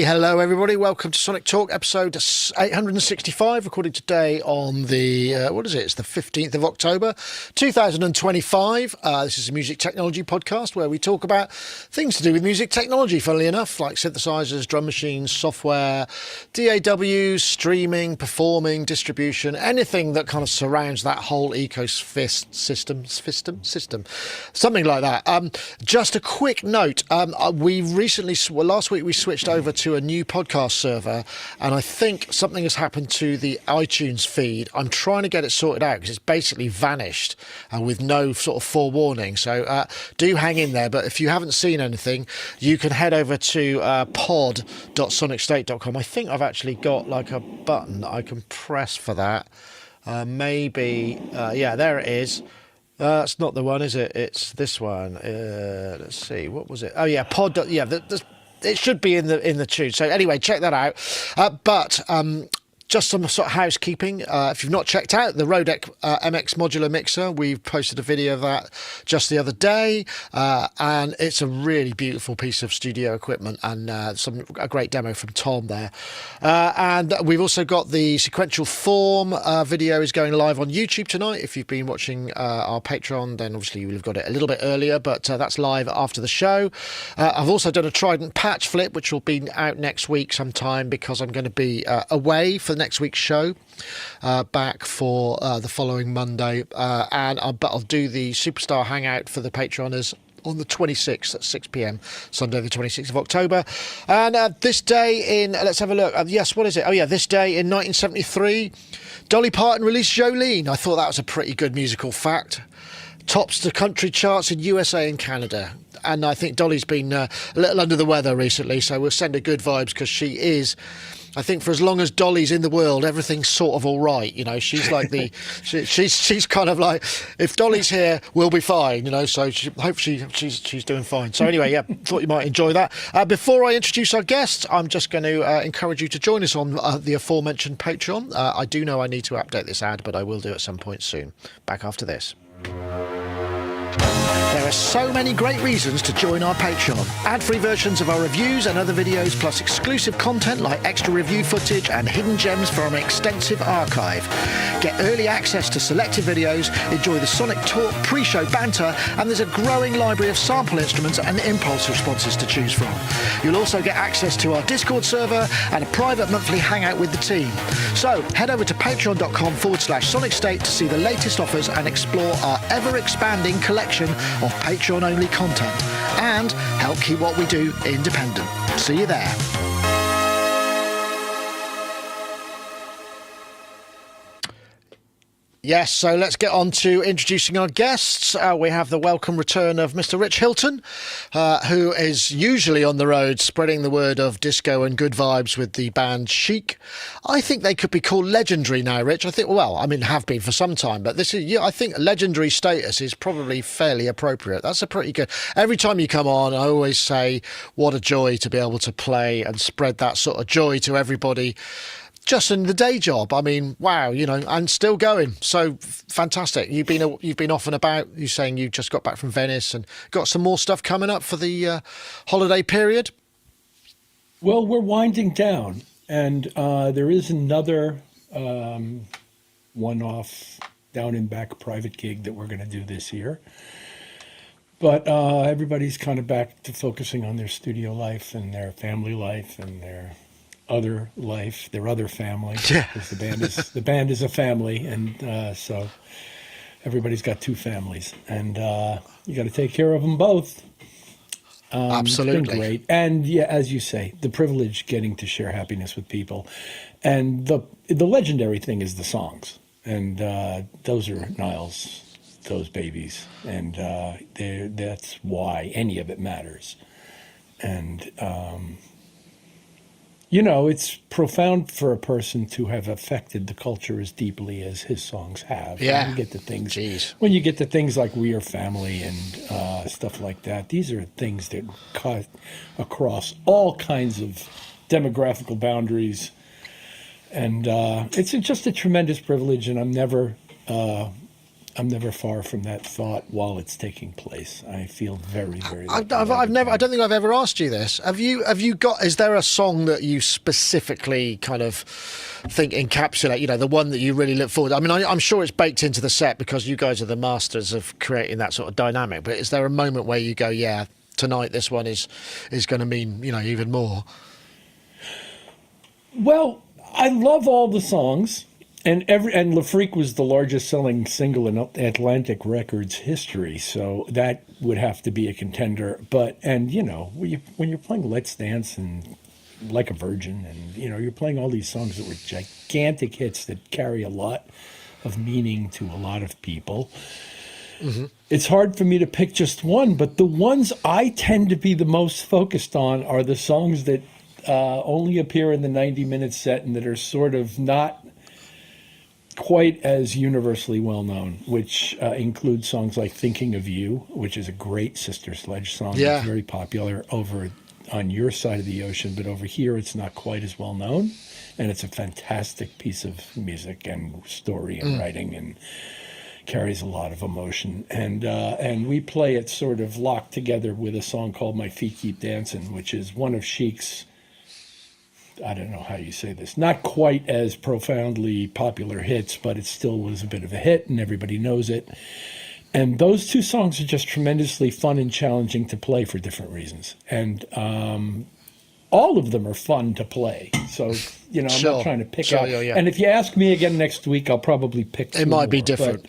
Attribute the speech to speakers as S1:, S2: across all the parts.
S1: Hello everybody, welcome to Sonictalk episode 865, recorded today on the, it's the 15th of October 2025. This is a music technology podcast where we talk about things to do with music technology, funnily enough, like synthesizers, drum machines, software, DAWs, streaming, performing, distribution, anything that kind of surrounds that whole ecosystem, something like that. Just a quick note, last week we switched over to a new podcast server, and I think something has happened to the iTunes feed. I'm trying to get it sorted out because it's basically vanished with no sort of forewarning. So do hang in there. But if you haven't seen anything, you can head over to pod.sonicstate.com. I think I've actually got like a button that I can press for that. Yeah, there it is. That's not the one, is it? It's this one. Let's see. What was it? Oh yeah, pod. Yeah, it should be in the tune. So anyway, check that out. But just some sort of housekeeping. If you've not checked out the Rodec MX Modular mixer, we've posted a video of that just the other day, and it's a really beautiful piece of studio equipment, and a great demo from Tom there. And we've also got the sequential form video is going live on YouTube tonight. If you've been watching our Patreon, then obviously you'll have got it a little bit earlier, but that's live after the show. I've also done a Trident patch flip, which will be out next week sometime because I'm going to be away for next week's show, back for the following Monday, but I'll do the Superstar Hangout for the Patreoners on the 26th at 6 p.m, Sunday the 26th of October. And this day in, let's have a look, yes, what is it? Oh yeah, this day in 1973, Dolly Parton released Jolene. I thought that was a pretty good musical fact. Tops the country charts in USA and Canada. And I think Dolly's been a little under the weather recently, so we'll send her good vibes because she is, I think, for as long as Dolly's in the world, everything's sort of all right. You know, she's like she's kind of like, if Dolly's here, we'll be fine. You know, so hopefully she's doing fine. So anyway, yeah, thought you might enjoy that. Before I introduce our guests, I'm just going to encourage you to join us on the aforementioned Patreon. I do know I need to update this ad, but I will do at some point soon. Back after this. There are so many great reasons to join our Patreon. Ad-free versions of our reviews and other videos, plus exclusive content like extra review footage and hidden gems from an extensive archive. Get early access to selected videos, enjoy the Sonictalk pre-show banter, and there's a growing library of sample instruments and impulse responses to choose from. You'll also get access to our Discord server and a private monthly hangout with the team. So head over to patreon.com/Sonicstate to see the latest offers and explore our ever-expanding collection of Patreon-only content, and help keep what we do independent. See you there. Yes, so let's get on to introducing our guests. We have the welcome return of Mr. Rich Hilton, who is usually on the road spreading the word of disco and good vibes with the band Chic. I think they could be called legendary now, Rich. I think, well, I mean, have been for some time, but this is, yeah, I think legendary status is probably fairly appropriate. That's a pretty good. Every time you come on, I always say, what a joy to be able to play and spread that sort of joy to everybody. Just in the day job, I mean, wow, you know, and still going. So fantastic. You've been off and about. You're saying you just got back from Venice and got some more stuff coming up for the holiday period.
S2: Well, we're winding down, and there is another one-off down and back private gig that we're going to do this year. But everybody's kind of back to focusing on their studio life and their family life and their other life, their other family.
S1: Yeah.
S2: Because the band is a family, and so everybody's got two families, and you got to take care of them both.
S1: Absolutely.
S2: It's been great, and yeah, as you say, the privilege getting to share happiness with people, and the legendary thing is the songs, and those are those babies, and that's why any of it matters, and. You know, it's profound for a person to have affected the culture as deeply as his songs have.
S1: Yeah.
S2: When you get to things like We Are Family and stuff like that, these are things that cut across all kinds of demographical boundaries. And it's just a tremendous privilege, and I'm never I'm never far from that thought while it's taking place. I feel very, very lucky
S1: I've never.
S2: all
S1: I
S2: the
S1: don't think I've ever asked you this. Have you? Have you got? Is there a song that you specifically kind of think encapsulate? You know, the one that you really look forward. I mean, I'm sure it's baked into the set because you guys are the masters of creating that sort of dynamic. But is there a moment where you go, yeah, tonight this one is going to mean, you know, even more?
S2: Well, I love all the songs, and Le Freak was the largest selling single in Atlantic Records history, so that would have to be a contender. But you know, when you're playing Let's Dance and Like a Virgin, and you know, you're playing all these songs that were gigantic hits that carry a lot of meaning to a lot of people. Mm-hmm. It's hard for me to pick just one, but the ones I tend to be the most focused on are the songs that only appear in the 90-minute set and that are sort of not quite as universally well known, which includes songs like Thinking of You, which is a great Sister Sledge song.
S1: Yeah.
S2: It's very popular over on your side of the ocean, but over here it's not quite as well known. And it's a fantastic piece of music and story and writing, and carries a lot of emotion. And we play it sort of locked together with a song called My Feet Keep Dancing, which is one of Chic's, I don't know how you say this, not quite as profoundly popular hits, but it still was a bit of a hit and everybody knows it. And those two songs are just tremendously fun and challenging to play for different reasons. And all of them are fun to play. So, you know, I'm not trying to pick out.
S1: Yeah.
S2: And if you ask me again next week, I'll probably pick two
S1: It might be
S2: more,
S1: different.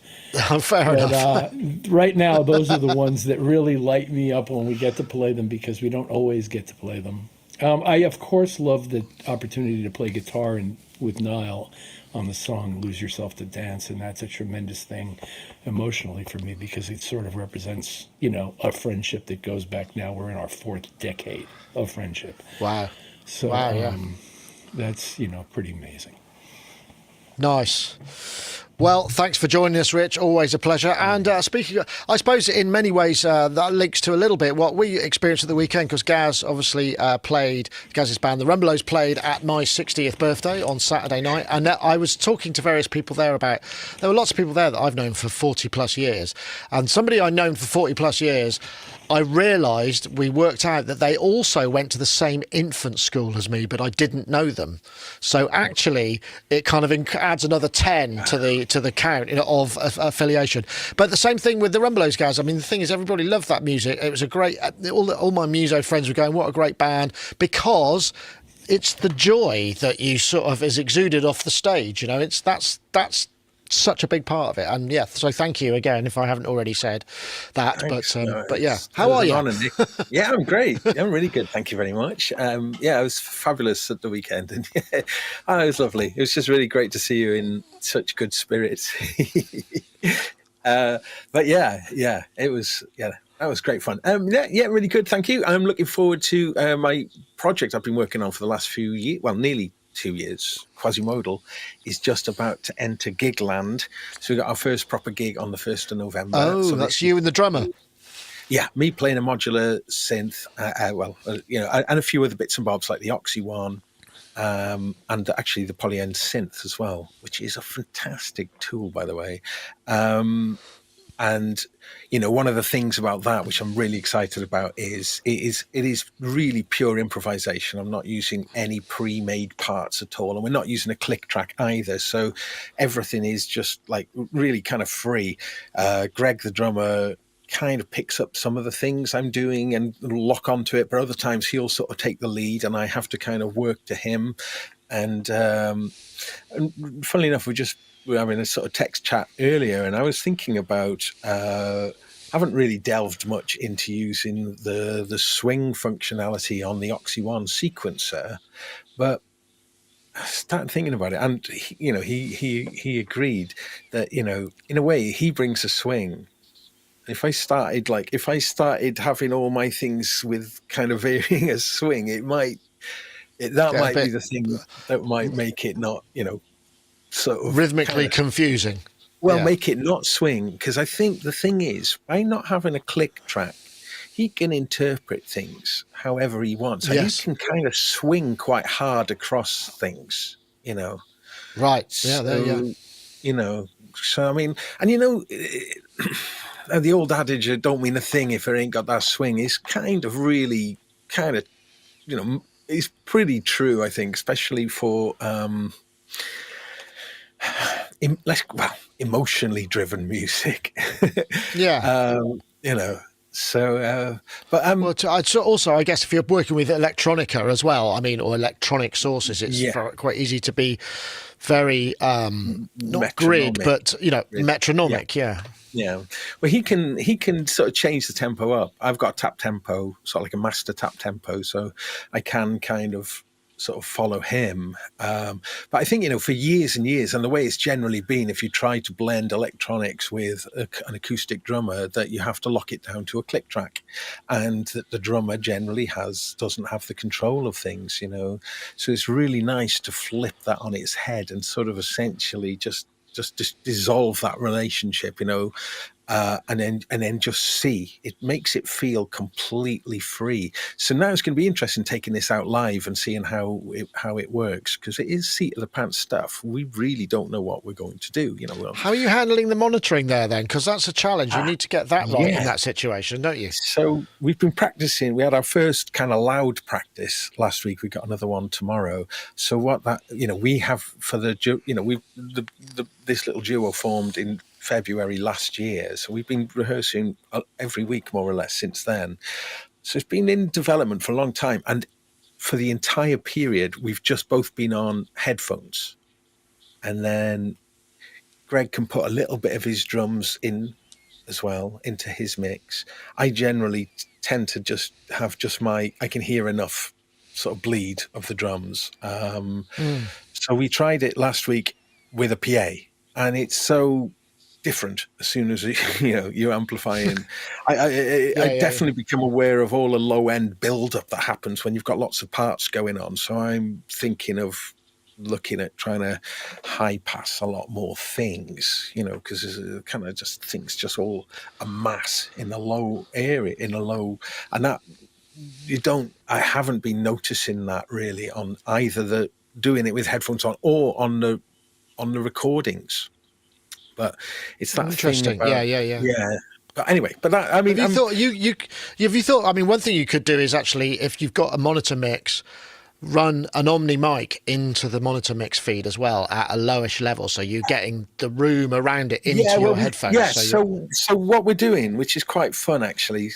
S1: Fair enough.
S2: Right now, those are the ones that really light me up when we get to play them, because we don't always get to play them. I, of course, love the opportunity to play guitar with Niall on the song Lose Yourself to Dance, and that's a tremendous thing emotionally for me, because it sort of represents, you know, a friendship that goes back now. We're in our 4th decade of friendship.
S1: Wow.
S2: So
S1: wow, yeah.
S2: That's, you know, pretty amazing.
S1: Nice. Well, thanks for joining us, Rich. Always a pleasure. And speaking of, I suppose in many ways that links to a little bit what we experienced at the weekend, because Gaz obviously Gaz's band, the Rumbelows, played at my 60th birthday on Saturday night. And I was talking to various people there there were lots of people there that I've known for 40 plus years. And somebody I've known for 40 plus years, I realised, we worked out that they also went to the same infant school as me, but I didn't know them. So actually, it kind of adds another 10 to the count, you know, of affiliation. But the same thing with the Rumbelows guys. I mean, the thing is, everybody loved that music. It was a great. All my muso friends were going, "What a great band!" Because it's the joy that you sort of is exuded off the stage. You know, that's such a big part of it. And yeah, so thank you again if I haven't already said that.
S3: Thanks.
S1: But yeah, how are you?
S3: Honor, yeah, I'm great. I'm really good. Thank you very much. Yeah, it was fabulous at the weekend, and yeah, it was lovely. It was just really great to see you in such good spirits. But yeah, it was, yeah, that was great fun. Yeah, really good. Thank you. I'm looking forward to my project I've been working on for the last few years. Well, nearly 2 years. Quasi-Modal is just about to enter Gigland. So we got our first proper gig on the 1st of November.
S1: Oh,
S3: so
S1: that's you and the drummer.
S3: Yeah, me playing a modular synth, you know, and a few other bits and bobs like the Oxy one, and actually the Polyend synth as well, which is a fantastic tool, by the way. And you know, one of the things about that, which I'm really excited about, is it is really pure improvisation. I'm not using any pre-made parts at all, and we're not using a click track either. So everything is just like really kind of free. Greg, the drummer, kind of picks up some of the things I'm doing and lock onto it, but other times he'll sort of take the lead, and I have to kind of work to him. And funnily enough, we were having a sort of text chat earlier, and I was thinking about haven't really delved much into using the swing functionality on the Oxy One sequencer, but I started thinking about it, and you know, he agreed that, you know, in a way he brings a swing. If I started having all my things with kind of varying a swing, that might be the thing that might make it not, you know, sort of
S1: rhythmically confusing.
S3: Well, make it not swing, because I think the thing is, by not having a click track, he can interpret things however he wants. And
S1: yes.
S3: He can kind of swing quite hard across things, you know.
S1: Right.
S3: So,
S1: yeah.
S3: you know. So I mean, and the old adage, "Don't mean a thing if it ain't got that swing," is kind of really kind of, is pretty true, I think, especially for emotionally driven music.
S1: Yeah.
S3: So
S1: Well, also, I guess if you're working with electronica as well, I mean, or electronic sources, it's quite easy to be very not grid, but metronomic. Yeah.
S3: Yeah. Well, he can sort of change the tempo up. I've got tap tempo, sort of like a master tap tempo, so I can kind of sort of follow him. But I think, for years and years, and the way it's generally been, if you try to blend electronics with an acoustic drummer, that you have to lock it down to a click track, and that the drummer generally doesn't have the control of things, So it's really nice to flip that on its head and sort of essentially just dissolve that relationship, and then just see. It makes it feel completely free. So now it's going to be interesting taking this out live and seeing how it works, because it is seat of the pants stuff. We really don't know what we're going to do.
S1: How are you handling the monitoring there then? Because that's a challenge. You need to get that right in that situation, don't you?
S3: So we've been practicing. We had our first kind of loud practice last week. We got another one tomorrow. So we have for this little duo formed in February last year, so we've been rehearsing every week more or less since then. So it's been in development for a long time, and for the entire period we've just both been on headphones, and then Greg can put a little bit of his drums in as well into his mix. I generally tend to just have I can hear enough sort of bleed of the drums. So we tried it last week with a PA, and it's so different as soon as you're amplifying. I definitely become aware of all the low end build up that happens when you've got lots of parts going on. So I'm thinking of looking at trying to high pass a lot more things, because it's kind of just things just all a mass in the low area, and that I haven't been noticing that really on either doing it with headphones on or on the recordings. But it's that
S1: interesting.
S3: Thing about,
S1: yeah.
S3: But anyway, I mean,
S1: have you thought? I mean, one thing you could do is actually, if you've got a monitor mix, run an Omni mic into the monitor mix feed as well at a lowish level, so you're getting the room around it into your headphones.
S3: Yeah. So what we're doing, which is quite fun actually,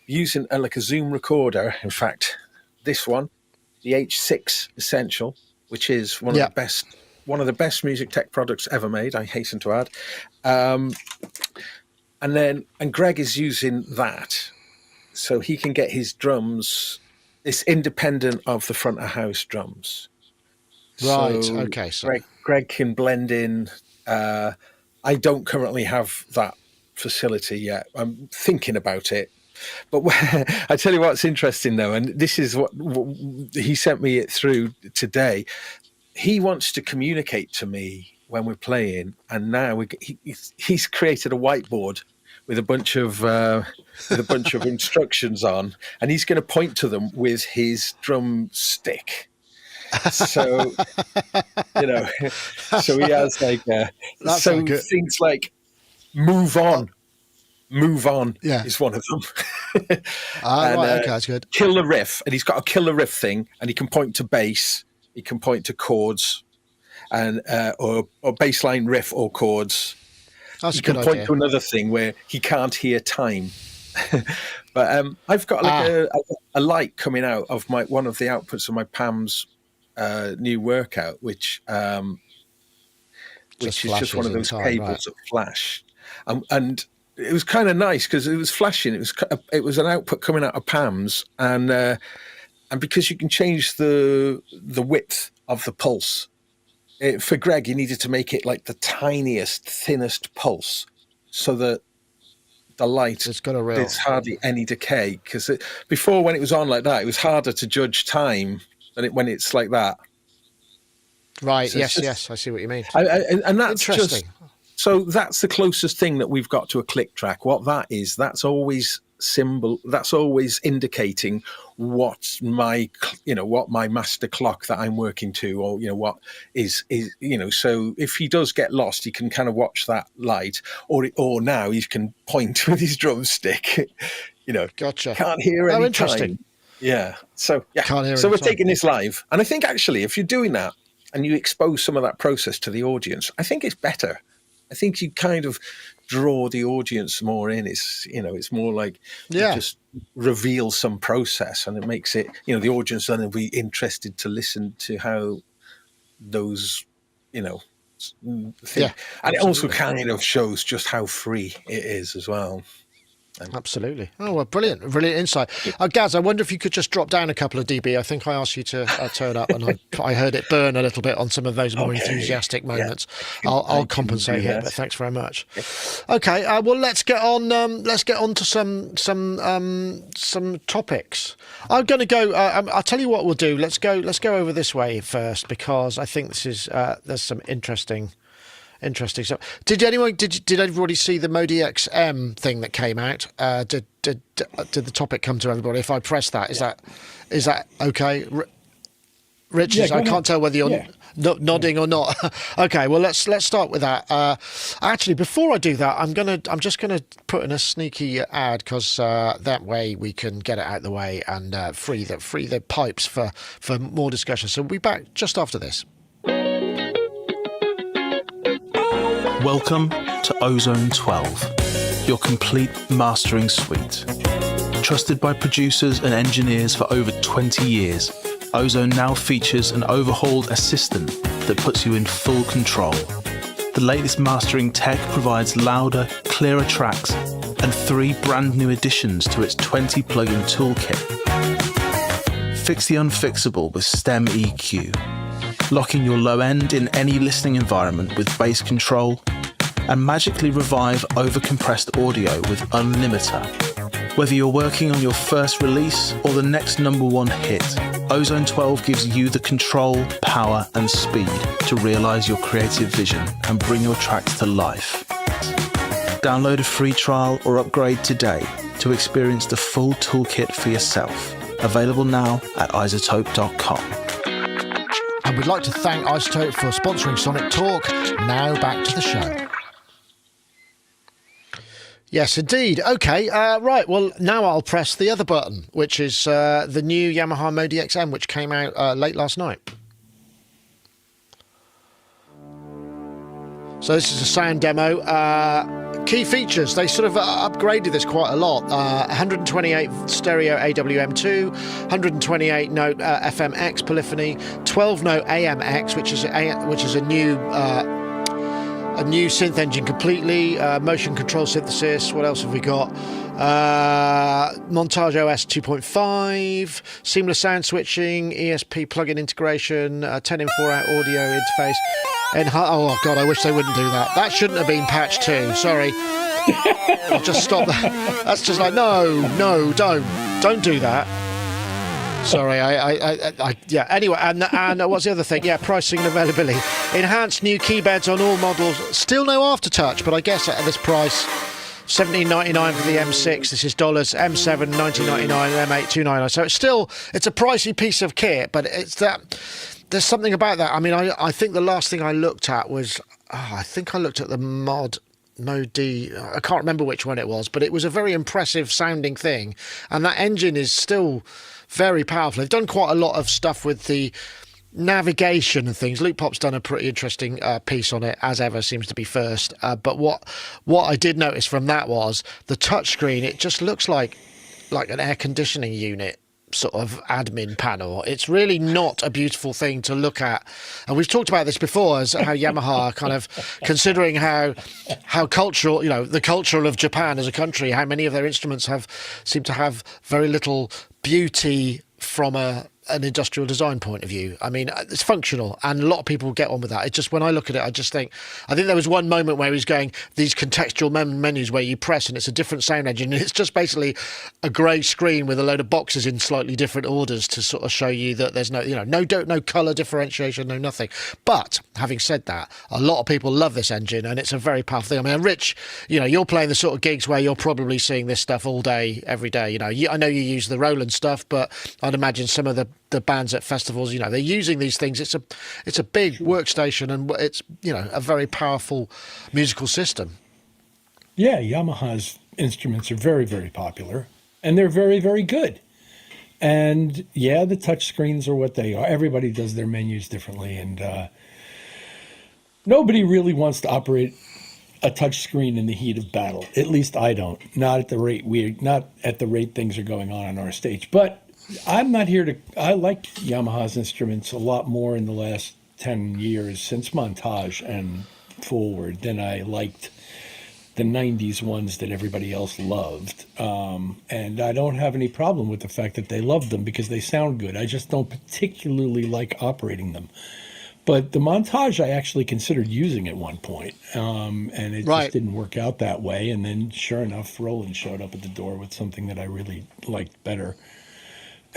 S3: using like a Zoom recorder. In fact, this one, the H6 Essential, which is one of the best music tech products ever made, I hasten to add. And Greg is using that, so he can get his drums. It's independent of the front of house drums.
S1: Right. So okay. So
S3: Greg can blend in. I don't currently have that facility yet. I'm thinking about it. But I tell you what's interesting though, and this is what he sent me it through today. He wants to communicate to me when we're playing, and now he's created a whiteboard with a bunch of instructions on, and he's going to point to them with his drumstick. So so he has like things like move on is one of them.
S1: Right, okay, that's good.
S3: Kill the riff, and he's got a kill the riff thing, and he can point to bass. He can point to chords, and or bassline riff or chords.
S1: That's
S3: he
S1: a good
S3: can point
S1: idea.
S3: to another thing where he can't hear time. But I've got like a light coming out of one of the outputs of my Pam's new workout, which is just one of those cables that flash, and it was kind of nice because it was flashing. It was an output coming out of Pam's, and because you can change the width of the pulse. For Greg, he needed to make it like the tiniest, thinnest pulse, so that the light there's hardly any decay. Because before, when it was on like that, it was harder to judge time than when it's like that.
S1: Right. So yes, I see what you mean.
S3: And that's
S1: interesting.
S3: So that's the closest thing that we've got to a click track. What that is, that's always symbol, that's always indicating what my master clock that I'm working to, or what is so if he does get lost, he can kind of watch that light, or now he can point with his drumstick.
S1: Gotcha.
S3: Can't hear any
S1: interesting.
S3: time. Yeah. So
S1: Can't hear
S3: so we're
S1: any time.
S3: taking this live, and I think actually if you're doing that and you expose some of that process to the audience, I think it's better. I think you kind of draw the audience more in. It's more like you just reveal some process, and it makes it, the audience then will be interested to listen to how those, things.
S1: Yeah,
S3: and it also kind of shows just how free it is as well.
S1: Absolutely. Oh, well, brilliant insight. Gaz, I wonder if you could just drop down a couple of dB. I think I asked you to turn up, and I heard it burn a little bit on some of those more enthusiastic moments. Yeah. I'll compensate here, but thanks very much. Okay, well, let's get on. Let's get on to some topics. I'm going to go. I'll tell you what we'll do. Let's go over this way first, because I think this is there's some interesting stuff. Did everybody see the MODX M thing that came out? Did the topic come to everybody? If I press that, is that okay? Rich, I can't tell whether you're nodding or not. Okay, well let's start with that. Actually, before I do that, I'm just gonna put in a sneaky ad, because that way we can get it out of the way and free the pipes for more discussion. So we'll be back just after this.
S4: Welcome to Ozone 12, your complete mastering suite. Trusted by producers and engineers for over 20 years, Ozone now features an overhauled assistant that puts you in full control. The latest mastering tech provides louder, clearer tracks and 3 brand new additions to its 20 plugin toolkit. Fix the unfixable with STEM EQ. Locking your low end in any listening environment with bass control, and magically revive overcompressed audio with Unlimiter. Whether you're working on your first release or the next #1 hit, Ozone 12 gives you the control, power and speed to realize your creative vision and bring your tracks to life. Download a free trial or upgrade today to experience the full toolkit for yourself. Available now at iZotope.com.
S1: And we'd like to thank iZotope for sponsoring Sonictalk. Now back to the show. Yes, indeed. Okay, right. Well, now I'll press the other button, which is the new Yamaha MODX M, which came out late last night. So this is a sound demo. Key features, they sort of upgraded this quite a lot. 128 stereo AWM2, 128 note FMX polyphony, 12 note AMX, which is a new synth engine completely, motion control synthesis. What else have we got? Montage OS 2.5, seamless sound switching, ESP plugin integration, 10-in 4-out audio interface. Oh God, I wish they wouldn't do that. That shouldn't have been patched too. Sorry. I'll just stop that. That's just like, no, don't do that. Sorry, yeah. Anyway, and what's the other thing? Yeah, pricing and availability. Enhanced new keybeds on all models. Still no aftertouch, but I guess at this price, $17.99 for the M6. This is dollars. M7 $19.99, M8 $2.99. So it's a pricey piece of kit, but it's that. There's something about that. I mean, I think the last thing I looked at was, I think I looked at the MOD D. I can't remember which one it was, but it was a very impressive sounding thing, and that engine is still very powerful. They've done quite a lot of stuff with the navigation and things. Luke Pop's done a pretty interesting piece on it, as ever, seems to be first. But what I did notice from that was the touchscreen. It just looks like an air conditioning unit sort of admin panel. It's really not a beautiful thing to look at, and we've talked about this before, as how Yamaha kind of considering how cultural, the culture of Japan as a country, how many of their instruments seem to have very little beauty from a an industrial design point of view. I mean, it's functional, and a lot of people get on with that. It's just when I look at it, I think there was one moment where he's going these contextual menus where you press and it's a different sound engine, and it's just basically a grey screen with a load of boxes in slightly different orders to sort of show you that there's no colour differentiation, no nothing. But having said that, a lot of people love this engine, and it's a very powerful thing. I mean, Rich, you're playing the sort of gigs where you're probably seeing this stuff all day, every day. I know you use the Roland stuff, but I'd imagine some of the bands at festivals, they're using these things. It's a big workstation, and it's a very powerful musical system.
S2: Yeah, Yamaha's instruments are very, very popular, and they're very, very good. And yeah, the touch screens are what they are. Everybody does their menus differently, and nobody really wants to operate a touch screen in the heat of battle. At least I don't. Not at the rate things are going on our stage. But I'm not here to. I like Yamaha's instruments a lot more in the last 10 years since Montage and forward than I liked the 90s ones that everybody else loved. And I don't have any problem with the fact that they love them because they sound good. I just don't particularly like operating them. But the Montage I actually considered using at one point, and it just didn't work out that way. And then sure enough, Roland showed up at the door with something that I really liked better.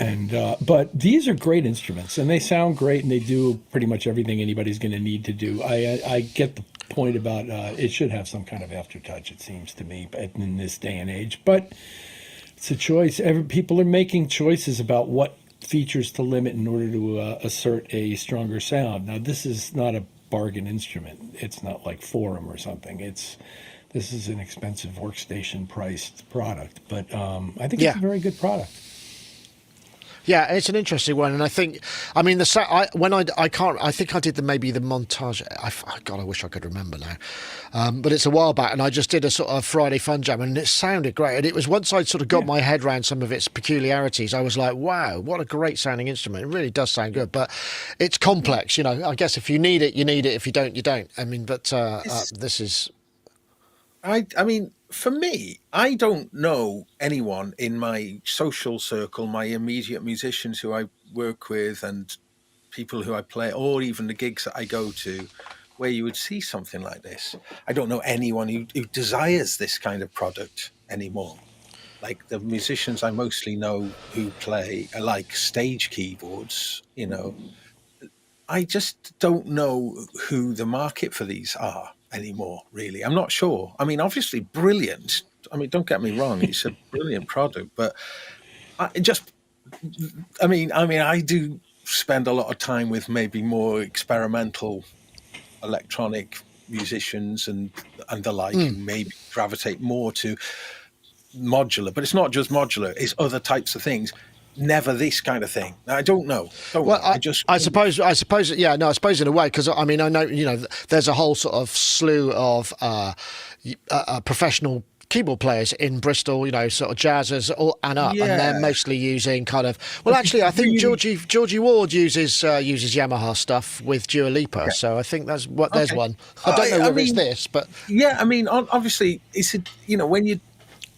S2: And but these are great instruments, and they sound great, and they do pretty much everything anybody's going to need to do. I get the point about it should have some kind of aftertouch, it seems to me, in this day and age. But it's a choice. People are making choices about what features to limit in order to assert a stronger sound. Now, this is not a bargain instrument. It's not like Forum or something. This is an expensive workstation priced product, but I think it's a very good product.
S1: Yeah, it's an interesting one, and I think, I mean, I think I did maybe the Montage. God, I wish I could remember now, but it's a while back, and I just did a sort of Friday fun jam, and it sounded great. And it was once I'd sort of got my head around some of its peculiarities, I was like, wow, what a great sounding instrument! It really does sound good, but it's complex. I guess if you need it, you need it. If you don't, you don't. I mean, but this is.
S3: I mean, for me, I don't know anyone in my social circle, my immediate musicians who I work with and people who I play, or even the gigs that I go to, where you would see something like this. I don't know anyone who desires this kind of product anymore. Like the musicians I mostly know who play like stage keyboards, I just don't know who the market for these are anymore, really. I'm not sure. I mean, obviously brilliant. I mean, don't get me wrong, it's a brilliant product, but I do spend a lot of time with maybe more experimental electronic musicians and the like, who maybe gravitate more to modular, but it's not just modular, it's other types of things. Never this kind of thing. I don't know. I suppose in a way, because I mean, I know, there's a whole sort of slew of professional keyboard players in Bristol, sort of jazzers and up, and they're mostly using kind of. Well, actually, I think Georgie Ward uses Yamaha stuff with Dua Lipa, so I think there's one. I don't know whether it's this, but I mean, obviously, it's when you're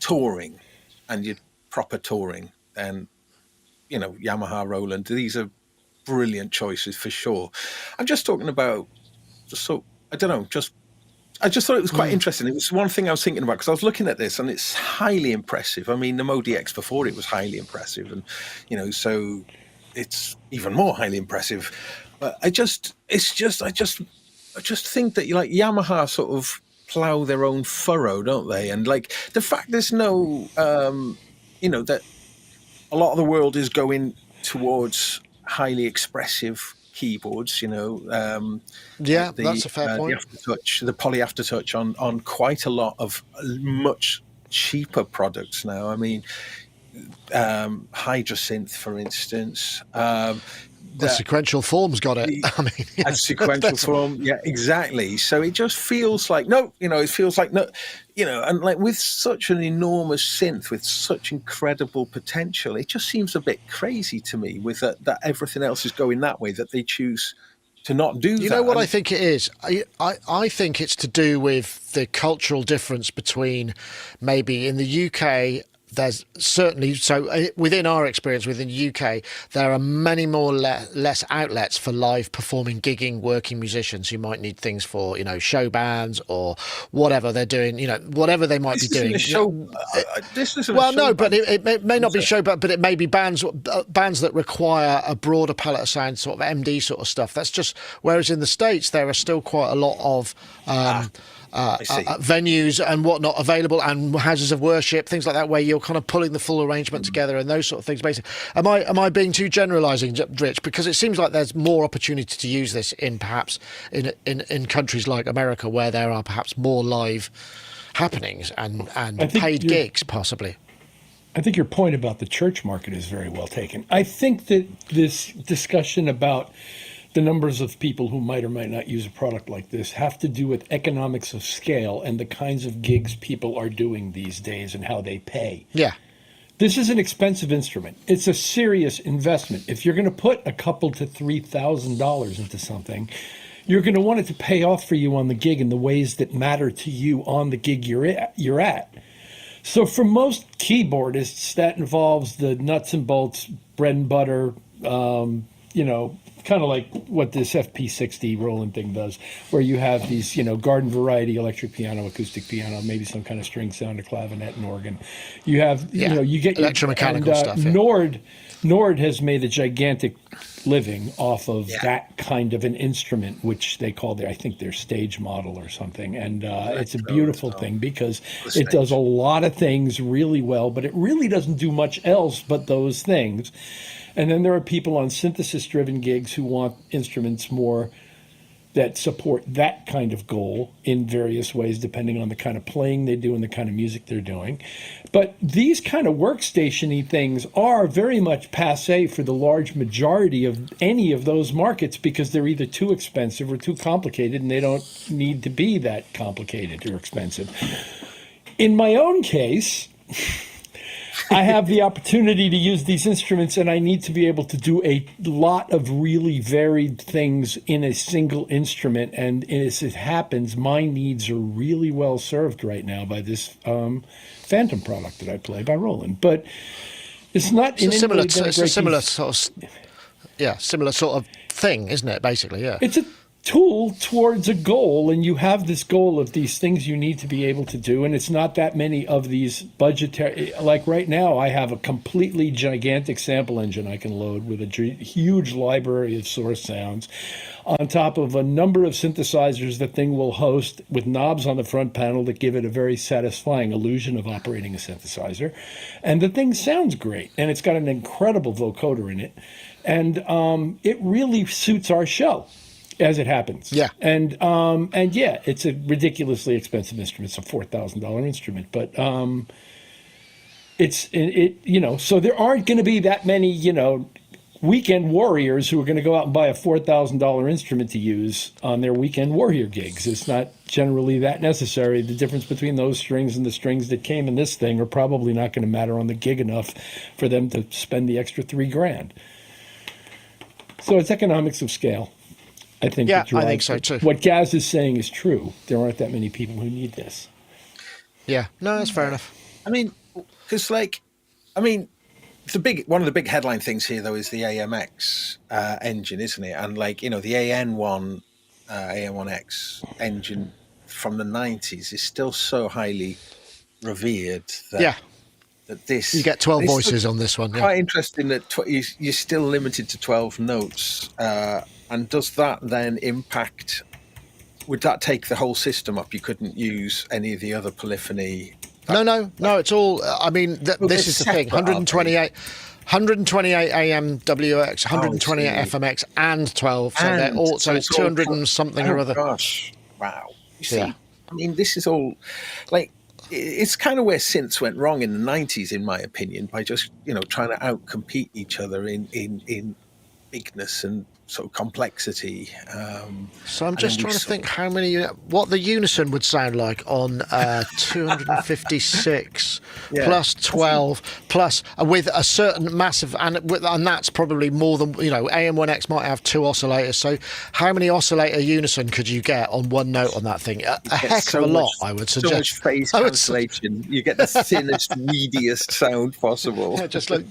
S3: touring and you're proper touring, then. Yamaha, Roland, these are brilliant choices for sure. I'm just talking about, I just thought it was quite interesting. It was one thing I was thinking about because I was looking at this and it's highly impressive. I mean, the MODX before it was highly impressive, and so it's even more highly impressive. But I just think that Yamaha sort of plow their own furrow, don't they? And like the fact there's no, that. A lot of the world is going towards highly expressive keyboards,
S1: that's a fair point.
S3: The poly aftertouch on quite a lot of much cheaper products now. I mean, Hydrasynth, for instance.
S1: The sequential form's got it. I mean,
S3: a sequential form, yeah, exactly. So it just feels like and like with such an enormous synth with such incredible potential, it just seems a bit crazy to me. With that everything else is going that way, that they choose to not do that.
S1: You know what I think it is? I think it's to do with the cultural difference between maybe in the UK. there's certainly, so within our experience within the UK, there are many more less outlets for live performing, gigging, working musicians who might need things for, show bands or whatever they're doing, whatever they might be doing.
S3: This is
S1: well, no, but it may not be show, but it may be bands that require a broader palette of sound, sort of MD sort of stuff. That's just, whereas in the States there are still quite a lot of venues and whatnot available, and houses of worship, things like that, where you're kind of pulling the full arrangement together and those sort of things. Basically, am I being too generalising, Rich? Because it seems like there's more opportunity to use this in perhaps in countries like America, where there are perhaps more live happenings and paid gigs, possibly.
S2: I think your point about the church market is very well taken. I think that this discussion about the numbers of people who might or might not use a product like this have to do with economics of scale and the kinds of gigs people are doing these days and how they pay.
S1: Yeah.
S2: This is an expensive instrument. It's a serious investment. If you're going to put a couple to $3,000 into something, you're going to want it to pay off for you on the gig in the ways that matter to you on the gig you're at. So for most keyboardists, that involves the nuts and bolts, bread and butter, kind of like what this FP60 Roland thing does, where you have these, garden variety electric piano, acoustic piano, maybe some kind of string sound, a clavinet and organ. You have, you get
S1: electromechanical stuff. Yeah.
S2: NEOD has made a gigantic living off of that kind of an instrument, which they call I think their stage model or something. And it's a beautiful thing because it does a lot of things really well, but it really doesn't do much else but those things. And then there are people on synthesis-driven gigs who want instruments more that support that kind of goal in various ways, depending on the kind of playing they do and the kind of music they're doing. But these kind of workstation-y things are very much passé for the large majority of any of those markets, because they're either too expensive or too complicated, and they don't need to be that complicated or expensive. In my own case, I have the opportunity to use these instruments, and I need to be able to do a lot of really varied things in a single instrument. And as it happens, my needs are really well served right now by this Phantom product that I play by Roland. But it's not
S1: similar sort of thing, isn't it? Basically, yeah.
S2: It's a tool towards a goal, and you have this goal of these things you need to be able to do, and it's not that many of these budgetary, like right now I have a completely gigantic sample engine I can load with a huge library of source sounds on top of a number of synthesizers the thing will host, with knobs on the front panel that give it a very satisfying illusion of operating a synthesizer, and the thing sounds great, and it's got an incredible vocoder in it, and it really suits our show as it happens.
S1: Yeah.
S2: And yeah, it's a ridiculously expensive instrument. It's a $4,000 instrument, but so there aren't going to be that many, weekend warriors who are going to go out and buy a $4,000 instrument to use on their weekend warrior gigs. It's not generally that necessary. The difference between those strings and the strings that came in this thing are probably not going to matter on the gig enough for them to spend the extra $3,000. So it's economics of scale. I think.
S1: Yeah, I think so too.
S2: What Gaz is saying is true. There aren't that many people who need this.
S1: Yeah, no, that's fair enough.
S3: I mean, because one of the big headline things here though is the AMX engine, isn't it? And the AN1 AN1X engine from the 90s is still so highly revered that this,
S1: you get 12 voices on this one.
S3: Quite interesting that you're still limited to 12 notes. And does that then impact? Would that take the whole system up? You couldn't use any of the other polyphony.
S1: No. It's all. I mean, this is the thing. 128 AMWX, 128 FMX, and 12. So they're all. So it's 200 and something or other.
S3: Gosh! Wow. You see, I mean, this is all it's kind of where synths went wrong in the 90s, in my opinion, by just trying to outcompete each other in bigness and sort of complexity.
S1: So I'm just trying to think what the unison would sound like on 256 plus 12 plus with a certain massive, and that's probably more than, AM1X might have 2 oscillators. So how many oscillator unison could you get on one note on that thing? A heck of a lot, I would suggest.
S3: So much phase cancellation. You get the thinnest, weediest sound possible.
S1: Yeah, just like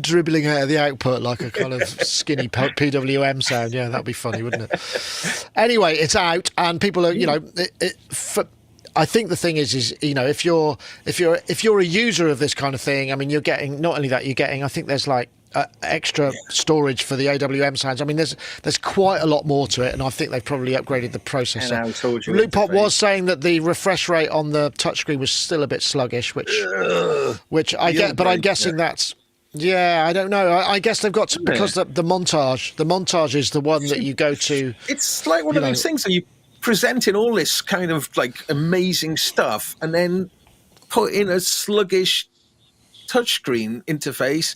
S1: dribbling out of the output like a kind of skinny PWM sound. Yeah, that'd be funny, wouldn't it? Anyway, it's out, and people are, I think the thing is, if you're a user of this kind of thing, I mean, you're getting, not only that, you're getting, I think there's like extra storage for the AWM sounds. I mean, there's quite a lot more to it, and I think they've probably upgraded the processor. Loopop was saying that the refresh rate on the touchscreen was still a bit sluggish, which I get, but I'm guessing that's. Yeah, I don't know. I guess they've got to, because the montage is the one that you go to.
S3: It's like one of those things that you present in all this kind of like amazing stuff, and then put in a sluggish touchscreen interface.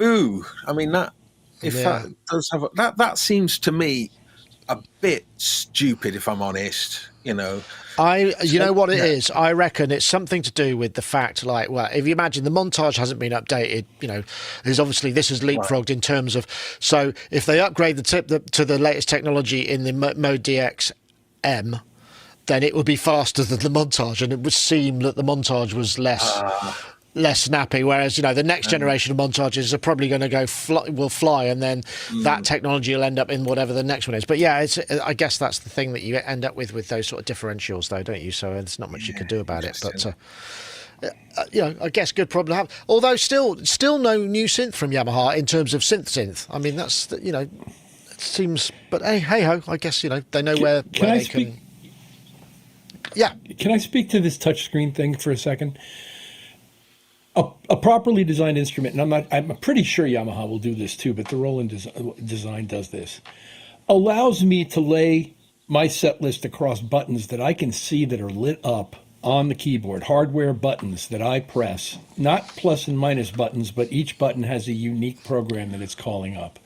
S3: Ooh, I mean that does have that seems to me a bit stupid, if I'm honest. You know what it is? I reckon it's something to do with the fact, like, well, if you imagine the montage hasn't been updated, there's obviously, this is leapfrogged in terms of, so if they upgrade to the latest technology in the MODX M, then it would be faster than the montage, and it would seem that the montage was less snappy, whereas the next generation of montages are probably going to will fly, and then that technology will end up in whatever the next one is. But yeah, I guess that's the thing that you end up with those sort of differentials, though, don't you? So there's not much you can do about it. But I guess good problem to have. Although still no new synth from Yamaha in terms of synth. I mean, that's it seems. But hey ho, I guess they know where they can. Yeah.
S2: Can I speak to this touchscreen thing for a second? A properly designed instrument, and I'm pretty sure Yamaha will do this too, but the Roland design does this, allows me to lay my set list across buttons that I can see that are lit up on the keyboard, hardware buttons that I press, not plus and minus buttons, but each button has a unique program that it's calling up.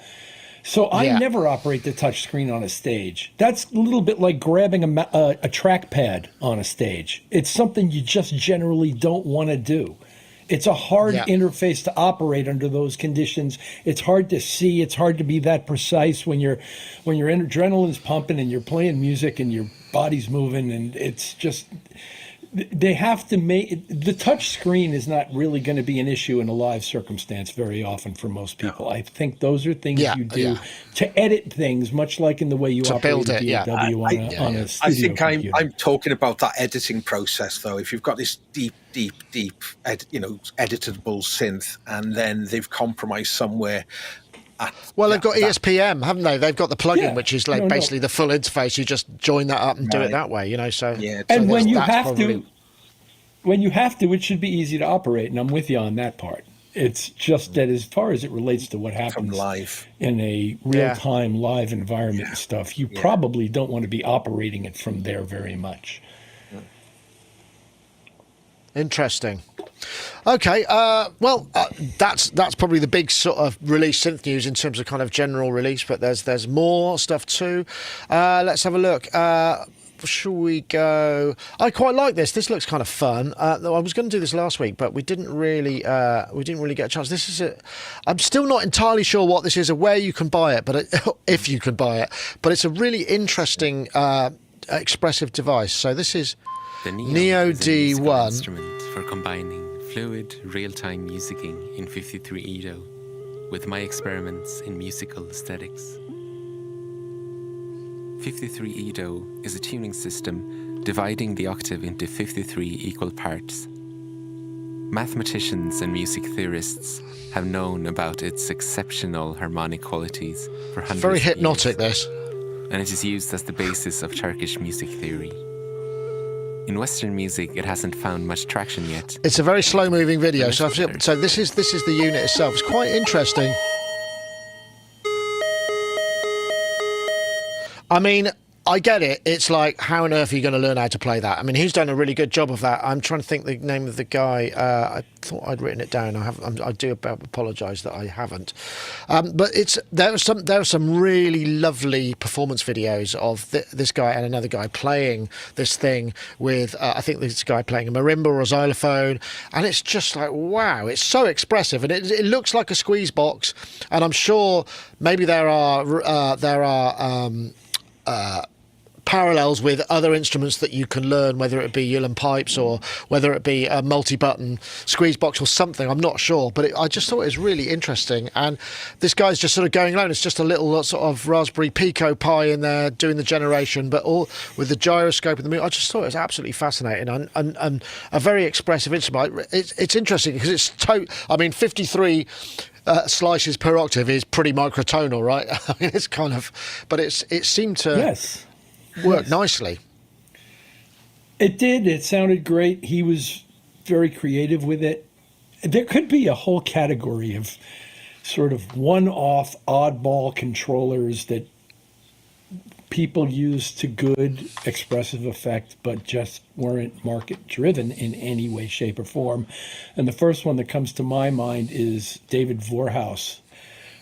S2: So I never operate the touch screen on a stage. That's a little bit like grabbing a trackpad on a stage. It's something you just generally don't want to do. It's a hard interface to operate under those conditions. It's hard to see. It's hard to be that precise when your adrenaline's pumping and you're playing music and your body's moving, and it's just. They have to make the touch screen is not really going to be an issue in a live circumstance very often for most people. I think those are things you do to edit things, much like in the way you operate a DAW on a studio
S3: I think
S2: computer.
S3: I'm talking about that editing process, though. If you've got this deep, editable synth, and then they've compromised somewhere.
S1: Well, they've got ESPM, haven't they? They've got the plugin, which is like basically the full interface. You just join that up and do it that way, So
S2: and when you have to, it should be easy to operate. And I'm with you on that part. It's just that as far as it relates to what happens
S3: live
S2: in a real-time live environment and stuff, you probably don't want to be operating it from there very much.
S1: Interesting. Okay, that's probably the big sort of release synth news in terms of kind of general release, but there's more stuff too. Let's have a look. Shall we go? I quite like this. This looks kind of fun. I was going to do this last week, but we didn't really get a chance. This is I'm still not entirely sure what this is or where you can buy it, but if you can buy it. But it's a really interesting, expressive device. So this is
S5: the
S1: NEOD one
S5: instrument for combining fluid real-time musicking in 53 Edo with my experiments in musical aesthetics. 53 Edo is a tuning system dividing the octave into 53 equal parts. Mathematicians and music theorists have known about its exceptional harmonic qualities for hundreds of years.
S1: Very hypnotic, this.
S5: And it is used as the basis of Turkish music theory. In Western music, it hasn't found much traction yet.
S1: It's a very slow-moving video, so this is the unit itself. It's quite interesting. I mean, I get it. It's like, how on earth are you going to learn how to play that? I mean, he's done a really good job of that. I'm trying to think the name of the guy. I thought I'd written it down. I do apologise that I haven't. But there are some really lovely performance videos of this guy and another guy playing this thing with, I think this guy playing a marimba or a xylophone, and it's just like, wow, it's so expressive, and it looks like a squeeze box. And I'm sure maybe there are parallels with other instruments that you can learn, whether it be uilleann pipes or whether it be a multi-button squeeze box or something. I'm not sure, but I just thought it was really interesting. And this guy's just sort of going alone. It's just a little sort of Raspberry Pico Pi in there doing the generation, but all with the gyroscope and the move. I just thought it was absolutely fascinating and a very expressive instrument. It's interesting because it's 53 slices per octave is pretty microtonal, right? I mean, it's kind of, but it seemed to work nicely.
S2: It did. It sounded great. He was very creative with it. There could be a whole category of sort of one-off oddball controllers that people used to good expressive effect, but just weren't market driven in any way, shape, or form. And the first one that comes to my mind is David Vorhaus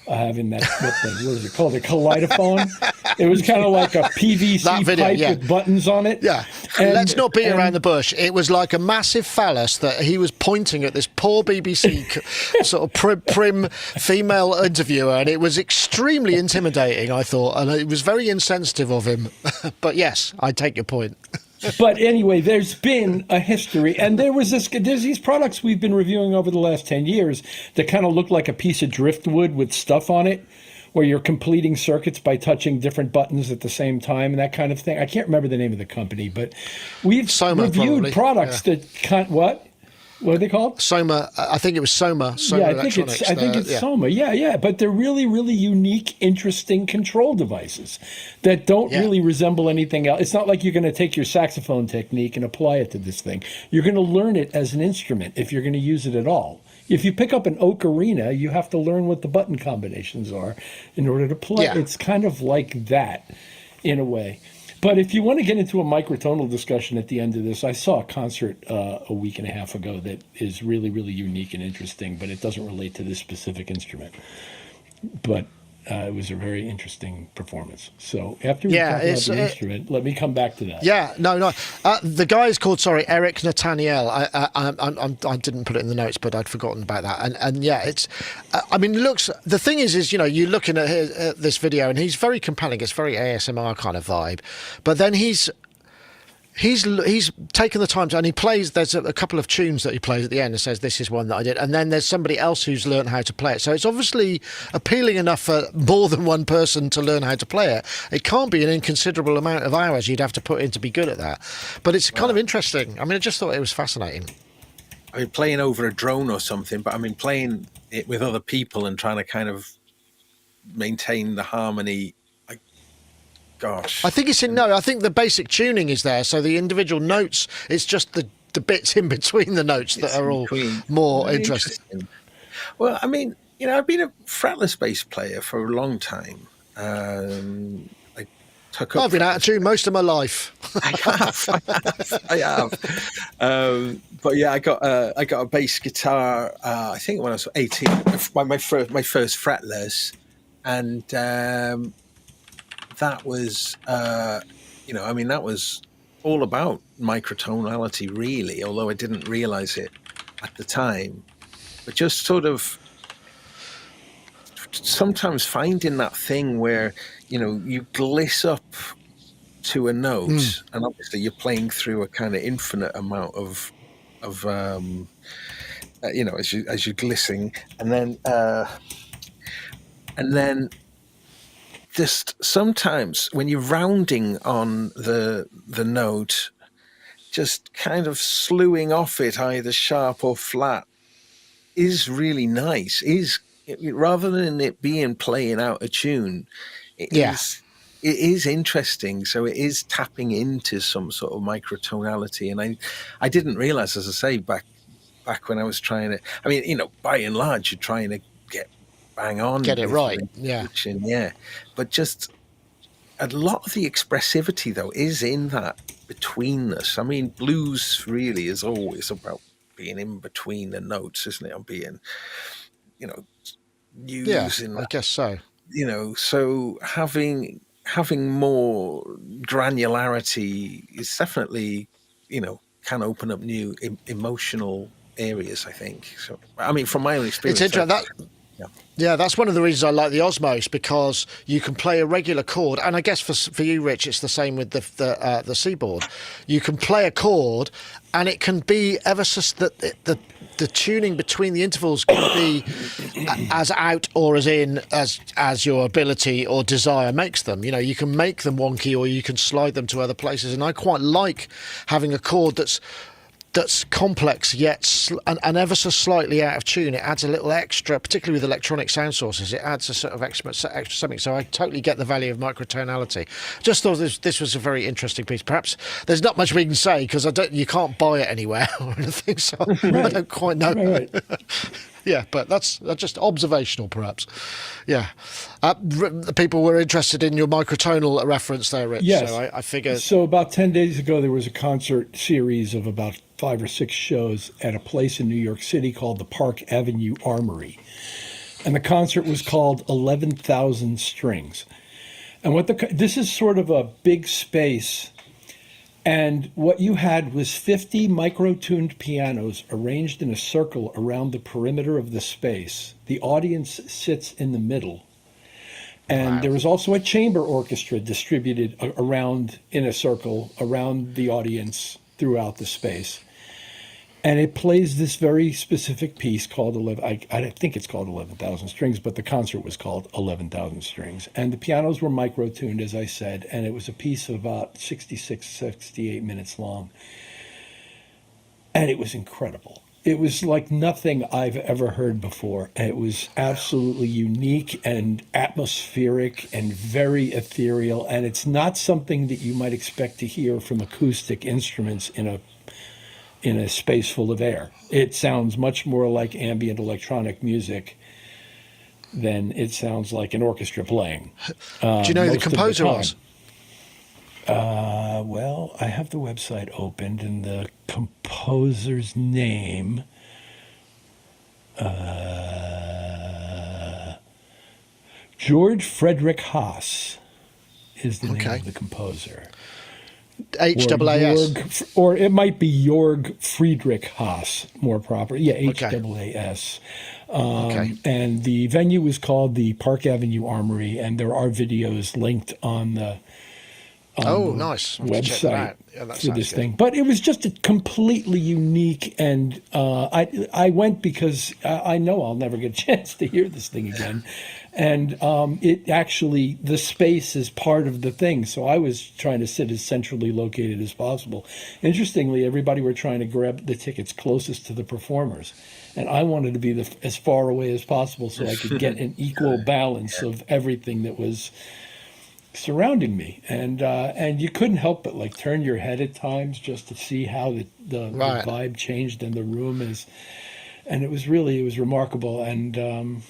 S2: having that, what is it called? A kaleidophone. It was kind of like a PVC pipe with buttons on it.
S1: Yeah. And let's not beat around the bush. It was like a massive phallus that he was pointing at this poor BBC sort of prim female interviewer, and it was extremely intimidating, I thought, and it was very insensitive of him. But yes, I take your point.
S2: But anyway, there's been a history, and there's these products we've been reviewing over the last 10 years that kind of look like a piece of driftwood with stuff on it, where you're completing circuits by touching different buttons at the same time and that kind of thing. I can't remember the name of the company, but we've reviewed products that what? What are they called?
S1: Soma. I think it was Soma. Soma Electronics.
S2: I think it's Soma. Yeah. But they're really, really unique, interesting control devices that don't really resemble anything else. It's not like you're going to take your saxophone technique and apply it to this thing. You're going to learn it as an instrument if you're going to use it at all. If you pick up an ocarina, you have to learn what the button combinations are in order to play. Yeah. It's kind of like that in a way. But if you want to get into a microtonal discussion at the end of this, I saw a concert a week and a half ago that is really, really unique and interesting, but it doesn't relate to this specific instrument. But it was a very interesting performent. So after we talk about the instrument, let me come back to that.
S1: Yeah, no. The guy is called, Eric Nathaniel. I didn't put it in the notes, but I'd forgotten about that. And yeah, it's, I mean, the thing is, you're looking at this video and he's very compelling. It's very ASMR kind of vibe. But then he's taken the time to, and he plays, there's a couple of tunes that he plays at the end and says, this is one that I did. And then there's somebody else who's learned how to play it. So it's obviously appealing enough for more than one person to learn how to play it. It can't be an inconsiderable amount of hours you'd have to put in to be good at that. But it's kind of interesting. I mean, I just thought it was fascinating.
S3: I mean, playing over a drone or something, but I mean, playing it with other people and trying to kind of maintain the harmony. Gosh.
S1: I think I think the basic tuning is there, so the individual notes, it's just the bits in between the notes that are all more interesting.
S3: Well, I mean, I've been a fretless bass player for a long time.
S1: I've been out of tune most of my life.
S3: I have. But yeah, I got a bass guitar. I think when I was 18, my first fretless, and that was, that was all about microtonality, really, although I didn't realize it at the time. But just sort of sometimes finding that thing where, you gliss up to a note, and obviously you're playing through a kind of infinite amount of as you're glissing, and then just sometimes when you're rounding on the note, just kind of slewing off it either sharp or flat is really nice. Rather than it being playing out a tune, it is interesting. So it is tapping into some sort of microtonality, and I didn't realize, as I say, back when I was trying to. I mean, by and large, you're trying to get bang on,
S1: get it right, yeah.
S3: But just a lot of the expressivity, though, is in that betweenness. I mean, blues really is always about being in between the notes, isn't it? And being,
S1: Yeah,
S3: using
S1: I guess so.
S3: So having more granularity is definitely, can open up new emotional areas, I think. So, I mean, from my own experience,
S1: It's interesting. Yeah, that's one of the reasons I like the Osmos, because you can play a regular chord, and I guess for you, Rich, it's the same with the Seaboard. You can play a chord, and it can be ever so the tuning between the intervals can be as out or as in as your ability or desire makes them. You can make them wonky, or you can slide them to other places, and I quite like having a chord that's complex yet and ever so slightly out of tune. It adds a little extra, particularly with electronic sound sources. It adds a sort of extra something. So I totally get the value of microtonality. Just thought this was a very interesting piece. Perhaps there's not much we can say because you can't buy it anywhere or anything. So I don't quite know.
S2: Right.
S1: Yeah, but that's just observational, perhaps. Yeah. People were interested in your microtonal reference there, Rich.
S2: Yes.
S1: So I figured.
S2: So about 10 days ago, there was a concert series of about 5 or 6 shows at a place in New York City called the Park Avenue Armory. And the concert was called 11,000 Strings. And this is sort of a big space. And what you had was 50 micro-tuned pianos arranged in a circle around the perimeter of the space. The audience sits in the middle. And
S1: Wow.
S2: there was also a chamber orchestra distributed around in a circle around the audience throughout the space. And it plays this very specific piece called I think it's called 11,000 Strings, but the concert was called 11,000 Strings. And the pianos were micro-tuned, as I said, and it was a piece of about 66, 68 minutes long. And it was incredible. It was like nothing I've ever heard before. It was absolutely unique and atmospheric and very ethereal. And it's not something that you might expect to hear from acoustic instruments in a space full of air. It sounds much more like ambient electronic music than it sounds like an orchestra playing.
S1: Do you know who the composer was?
S2: Well, I have the website opened, and the composer's name, George Frederick Haas is the name of the composer.
S1: H-A-A-S.
S2: Or it might be Jorg Friedrich Haas, more proper. Yeah, H-A-A-S. And the venue was called the Park Avenue Armory, and there are videos linked on the
S1: nice
S2: website for this
S1: good.
S2: thing. But it was just a completely unique, and I went because I know I'll never get a chance to hear this thing again. And it actually, the space is part of the thing. So I was trying to sit as centrally located as possible. Interestingly, everybody were trying to grab the tickets closest to the performers. And I wanted to be as far away as possible so I could get an equal balance of everything that was surrounding me. And you couldn't help but like turn your head at times just to see how the vibe changed in the room. And it was remarkable. And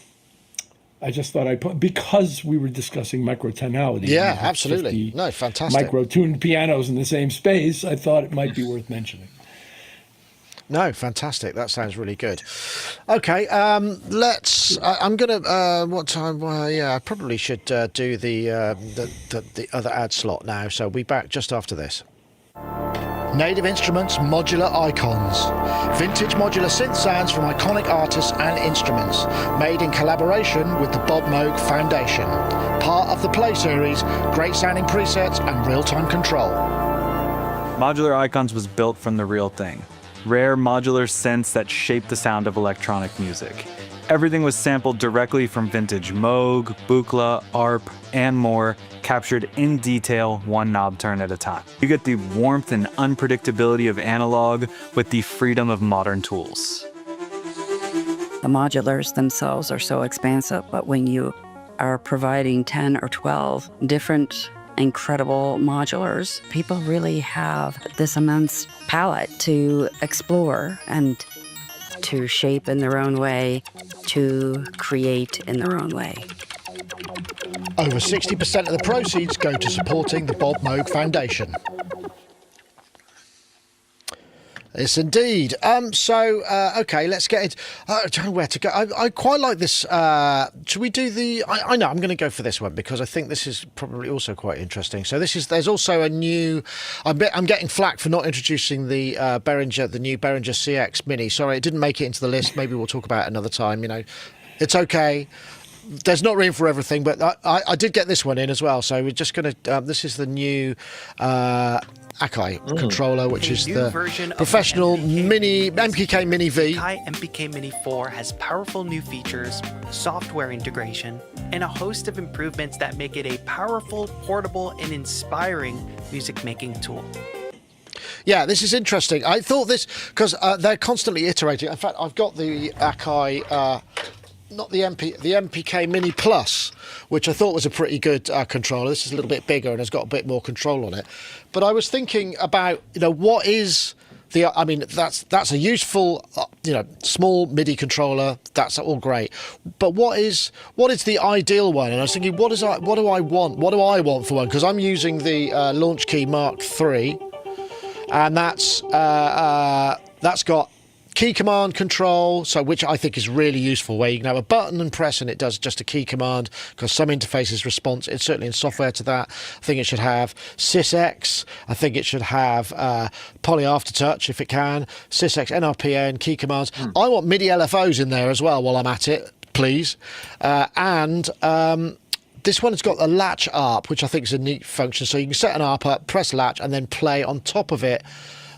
S2: I just thought because we were discussing microtonality.
S1: Yeah, absolutely. No, fantastic.
S2: Micro-tuned pianos in the same space, I thought it might be worth mentioning.
S1: No, fantastic. That sounds really good. Okay, let's. I'm gonna. What time? I probably should do the other ad slot now. So we'll be back just after this. Native Instruments Modular Icons. Vintage modular synth sounds from iconic artists and instruments. Made in collaboration with the Bob Moog Foundation. Part of the Play series, great sounding presets and real-time control.
S6: Modular Icons was built from the real thing. Rare modular synths that shape the sound of electronic music. Everything was sampled directly from vintage Moog, Buchla, ARP, and more, captured in detail, one knob turn at a time. You get the warmth and unpredictability of analog with the freedom of modern tools.
S7: The modulars themselves are so expansive, but when you are providing 10 or 12 different incredible modulars, people really have this immense palette to explore and to shape in their own way, to create in their own way.
S1: Over 60% of the proceeds go to supporting the Bob Moog Foundation. Yes, indeed. Okay, let's get it. I don't know where to go. I quite like this. Should we do the... I know, I'm going to go for this one because I think this is probably also quite interesting. So there's also a new... I'm getting flack for not introducing the the new Behringer CX Mini. Sorry, it didn't make it into the list. Maybe we'll talk about it another time. It's okay. There's not room for everything, but I did get this one in as well. So we're just going to... this is the new... Akai controller, which is the professional mini MPK Mini V.
S8: Akai MPK Mini 4 has powerful new features, software integration, and a host of improvements that make it a powerful, portable, and inspiring music-making tool.
S1: Yeah, this is interesting. I thought this, because they're constantly iterating. In fact, I've got the Akai... not the MPK Mini Plus, which I thought was a pretty good controller. This is a little bit bigger and has got a bit more control on it. But I was thinking about, what is the... I mean, that's a useful, small MIDI controller. That's all great. But what is the ideal one? And I was thinking, what do I want? What do I want for one? Because I'm using the Launch Key Mark III, and that's got key command control, which I think is really useful, where you can have a button and press and it does just a key command, because some interfaces response, it's certainly in software to that. I think it should have SysX. I think it should have Poly Aftertouch if it can, SysX, NRPN, key commands. I want MIDI LFOs in there as well while I'm at it, please. This one's got a latch ARP, which I think is a neat function. So you can set an ARP up, press latch, and then play on top of it,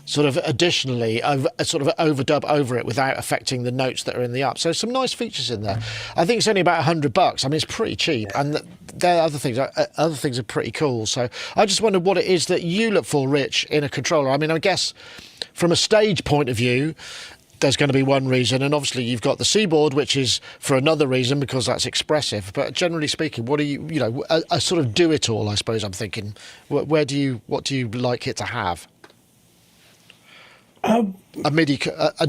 S1: sort of additionally, sort of overdub over it without affecting the notes that are in the ARP. So some nice features in there. I think it's only about $100. I mean, it's pretty cheap, and there are other things. Other things are pretty cool. So I just wondered what it is that you look for, Rich, in a controller. I mean, I guess from a stage point of view, there's going to be one reason, and obviously you've got the Seaboard, which is for another reason because that's expressive. But generally speaking, what do you, a sort of do-it-all, I suppose I'm thinking. What do you like it to have? An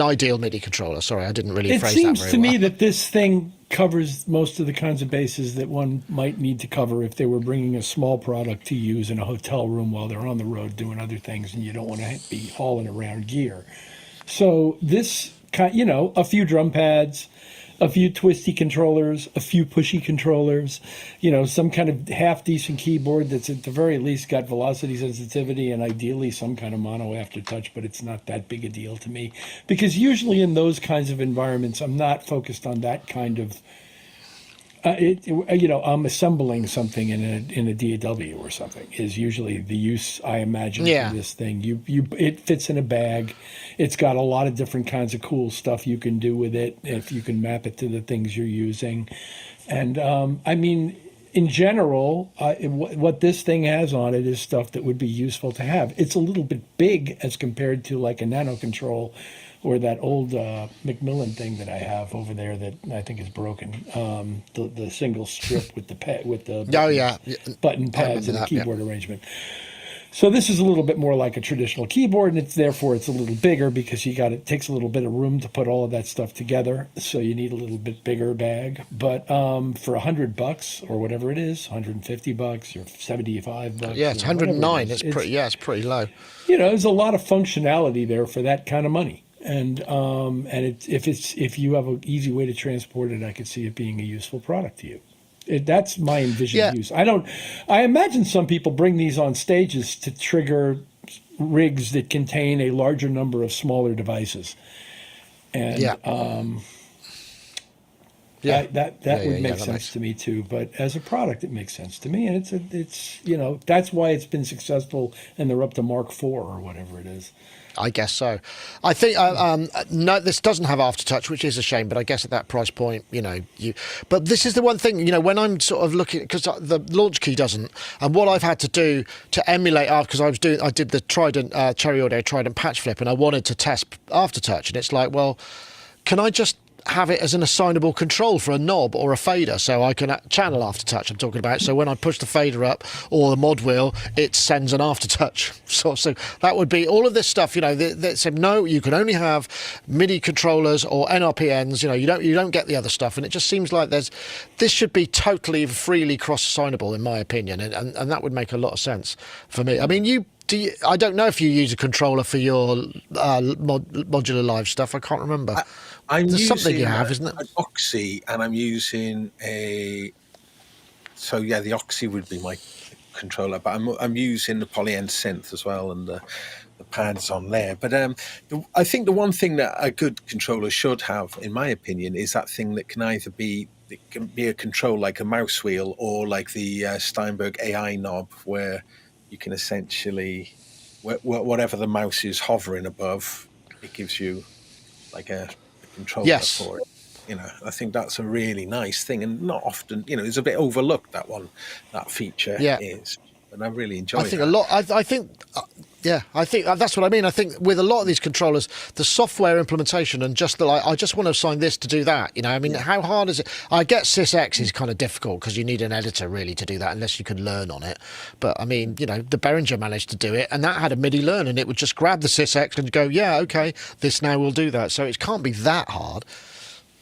S1: ideal MIDI controller. Sorry, I didn't really phrase that very well. It seems
S2: to me that this thing covers most of the kinds of bases that one might need to cover if they were bringing a small product to use in a hotel room while they're on the road doing other things, and you don't want to be hauling around gear. So this, a few drum pads, a few twisty controllers, a few pushy controllers, some kind of half-decent keyboard that's at the very least got velocity sensitivity and ideally some kind of mono aftertouch, but it's not that big a deal to me. Because usually in those kinds of environments, I'm not focused on that kind of... I'm assembling something in a DAW or something is usually the use I imagine for this thing. It fits in a bag. It's got a lot of different kinds of cool stuff you can do with it if you can map it to the things you're using. And in general, what this thing has on it is stuff that would be useful to have. It's a little bit big as compared to like a Nano Control or that old Macmillan thing that I have over there that I think is broken. The single strip with the button pads and the keyboard arrangement. So this is a little bit more like a traditional keyboard, and therefore it's a little bigger because it takes a little bit of room to put all of that stuff together. So you need a little bit bigger bag. But for $100 or whatever it is, $150 or $75.
S1: Yeah, it's 109. It's pretty low.
S2: There's a lot of functionality there for that kind of money. And if you have an easy way to transport it, I could see it being a useful product to you. That's my envisioned use. I imagine some people bring these on stages to trigger rigs that contain a larger number of smaller devices, and that would make sense to me too. But as a product, it makes sense to me, and it's that's why it's been successful, and they're up to Mark IV or whatever it is.
S1: I guess so. I think no, this doesn't have aftertouch, which is a shame. But I guess at that price point, But this is the one thing, when I'm sort of looking, because the Launch Key doesn't, and what I've had to do to emulate because I did the Trident Cherry Audio Trident patch flip, and I wanted to test aftertouch, and it's like, well, can I just have it as an assignable control for a knob or a fader, so I can channel aftertouch. I'm talking about. So when I push the fader up or the mod wheel, it sends an aftertouch. So that would be all of this stuff. You know, that said no, you can only have MIDI controllers or NRPNs. You know, you don't get the other stuff, and it just seems like this should be totally freely cross-assignable, in my opinion, and that would make a lot of sense for me. I mean, I don't know if you use a controller for your modular live stuff. I can't remember.
S3: I'm
S1: There's
S3: using
S1: something you have, isn't it?
S3: an Oxy, and I'm using a. So yeah, the Oxy would be my controller, but I'm using the Polyend synth as well, and the pads on there. But I think the one thing that a good controller should have, in my opinion, is that thing that can either be a control like a mouse wheel or like the Steinberg AI knob, where you can essentially, whatever the mouse is hovering above, it gives you like a controller for it. You know, I think that's a really nice thing, and not often, you know, it's a bit overlooked, that feature is. And I really enjoy it.
S1: I think a lot. I think that's what I mean. I think with a lot of these controllers, the software implementation and just I just want to assign this to do that. You know, I mean, how hard is it? I get SysX is kind of difficult because you need an editor really to do that, unless you can learn on it. But I mean, you know, the Behringer managed to do it, and that had a MIDI learn, and it would just grab the SysX and go, yeah, okay, this now will do that. So it can't be that hard.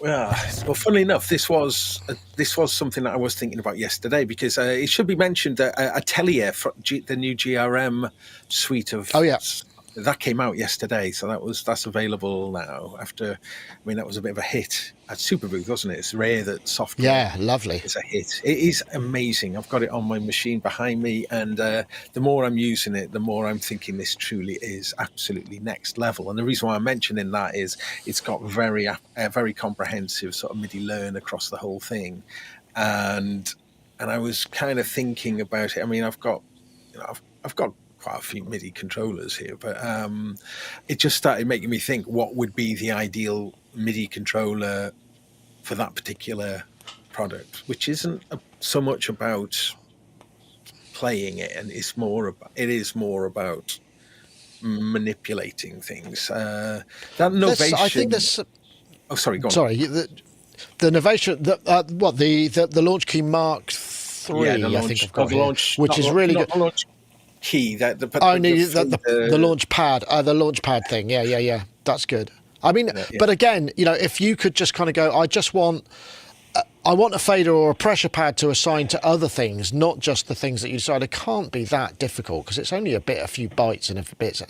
S3: Well, funnily enough, this was something that I was thinking about yesterday, because it should be mentioned that Atelier, the new GRM suite of that came out yesterday, so that's available now. After, I mean, that was a bit of a hit at Superbooth, wasn't it? It's rare that software,
S1: lovely,
S3: is a hit. It is amazing. I've got it on my machine behind me, and the more I'm using it, the more I'm thinking this truly is absolutely next level. And the reason why I'm mentioning that is it's got very comprehensive sort of MIDI learn across the whole thing, and I was kind of thinking about it. I mean, I've got quite a few MIDI controllers here, but it just started making me think, what would be the ideal MIDI controller for that particular product, which isn't so much about playing it, and it is more about manipulating things. That Novation.
S1: I think this.
S3: Oh, sorry. Go on.
S1: Sorry, the Novation. The Launch Key Mark III. I think I've got here, which is really good.
S3: Key that the
S1: launch pad, the launch pad thing. Yeah, that's good. I mean, but again, you know, if you could just kind of go, I want a fader or a pressure pad to assign to other things, not just the things that you decide. It can't be that difficult, because it's only a few bytes and a bit.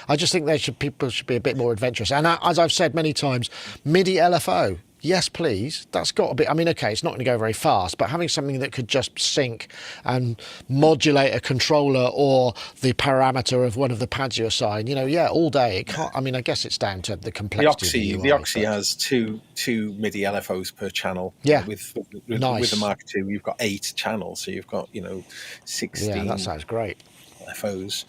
S1: I just think people should be a bit more adventurous. And as I've said many times, MIDI LFO. Yes, please. That's got to be. I mean, okay, it's not going to go very fast, but having something that could just sync and modulate a controller or the parameter of one of the pads you assign, you know, all day. It can't. I mean, I guess it's down to the complexity.
S3: The Oxy has two MIDI LFOs per channel.
S1: Yeah,
S3: with
S1: nice.
S3: With the Mark II, you've got 8 channels, so you've got 16.
S1: Yeah, that sounds great.
S3: LFOs,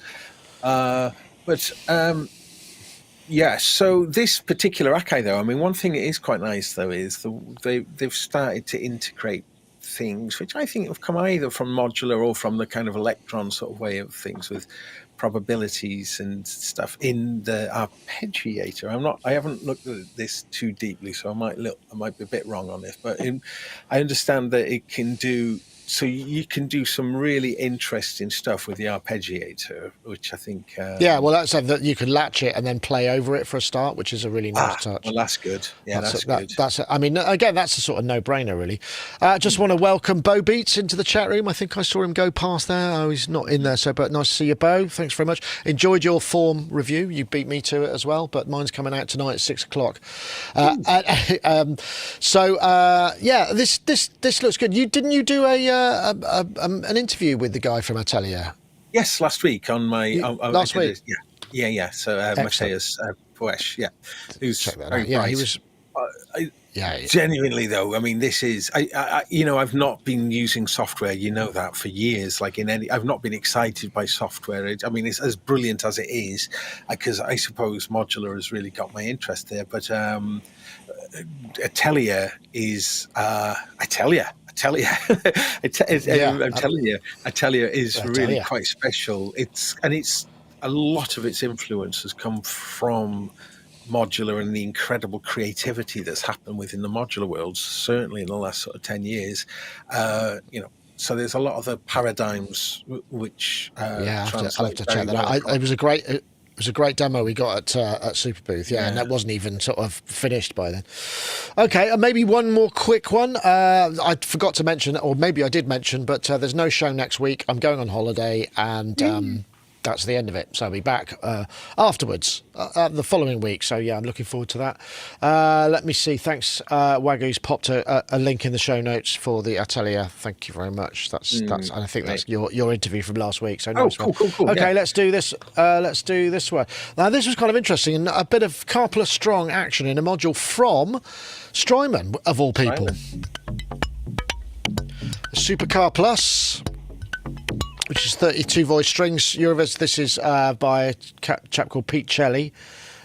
S3: yeah, so this particular Akai, though, I mean, one thing that is quite nice, though, is they've started to integrate things which I think have come either from modular or from the kind of electron sort of way of things, with probabilities and stuff in the arpeggiator. I haven't looked at this too deeply, so I might be a bit wrong on this, but I understand that it can do. So you can do some really interesting stuff with the arpeggiator, which I think...
S1: well, that's that you can latch it and then play over it for a start, which is a really nice touch.
S3: Well, that's good. Yeah, that's good.
S1: I mean, again, that's a sort of no-brainer, really. Just want to welcome Bo Beats into the chat room. I think I saw him go past there. Oh, he's not in there, but nice to see you, Bo. Thanks very much. Enjoyed your form review. You beat me to it as well, but mine's coming out tonight at 6 o'clock. This looks good. Didn't you do an interview with the guy from Atelier?
S3: Yes, last week on my
S1: last week.
S3: Yeah. So Matthias Poesch, who's very bright.
S1: He was.
S3: Genuinely though, I mean, this is I've not been using software, that, for years. I've not been excited by software. I mean, it's as brilliant as it is, because I suppose modular has really got my interest there. But Atelier is Atelier. I'm telling you, Atelier is really quite special. It's a lot of its influence has come from modular and the incredible creativity that's happened within the modular world, certainly in the last sort of 10 years. So there's a lot of the paradigms which
S1: I'll have
S3: translate
S1: to
S3: very
S1: check that
S3: well
S1: out.
S3: across.
S1: It was a great demo we got at Super Booth, and that wasn't even sort of finished by then. Okay, and maybe one more quick one. I forgot to mention, or maybe I did mention, but there's no show next week. I'm going on holiday, and that's the end of it. So I'll be back afterwards, the following week. So yeah, I'm looking forward to that. Let me see. Thanks, Wagyu's popped a link in the show notes for the Atelier. Thank you very much. That's and I think that's your interview from last week. So nice one.
S3: Cool.
S1: Okay,
S3: Yeah.
S1: let's do this. Let's do this one. Now this was kind of interesting, and a bit of Carpler Strong action in a module from Strymon, of all people. SuperKar Plus, which is 32 voice strings. Eurovis. This is by a chap called Pete Shelley.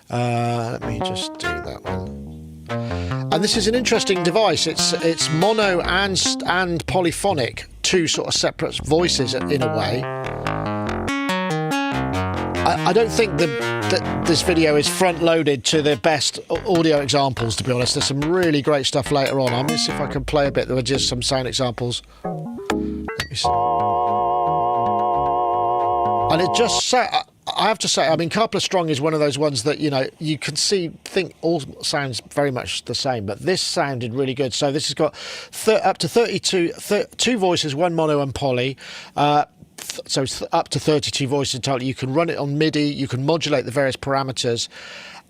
S1: Let me just do that one. And this is an interesting device. It's mono and polyphonic, two sort of separate voices in a way. I don't think that this video is front-loaded to the best audio examples, to be honest. There's some really great stuff later on. I'm going to see if I can play a bit. There were just some sound examples. Let me see. And it just I have to say, I mean, Carpler Strong is one of those ones that, you can think all sounds very much the same, but this sounded really good. So this has got up to two voices, one mono and poly. So it's up to 32 voices in total. You can run it on MIDI. You can modulate the various parameters.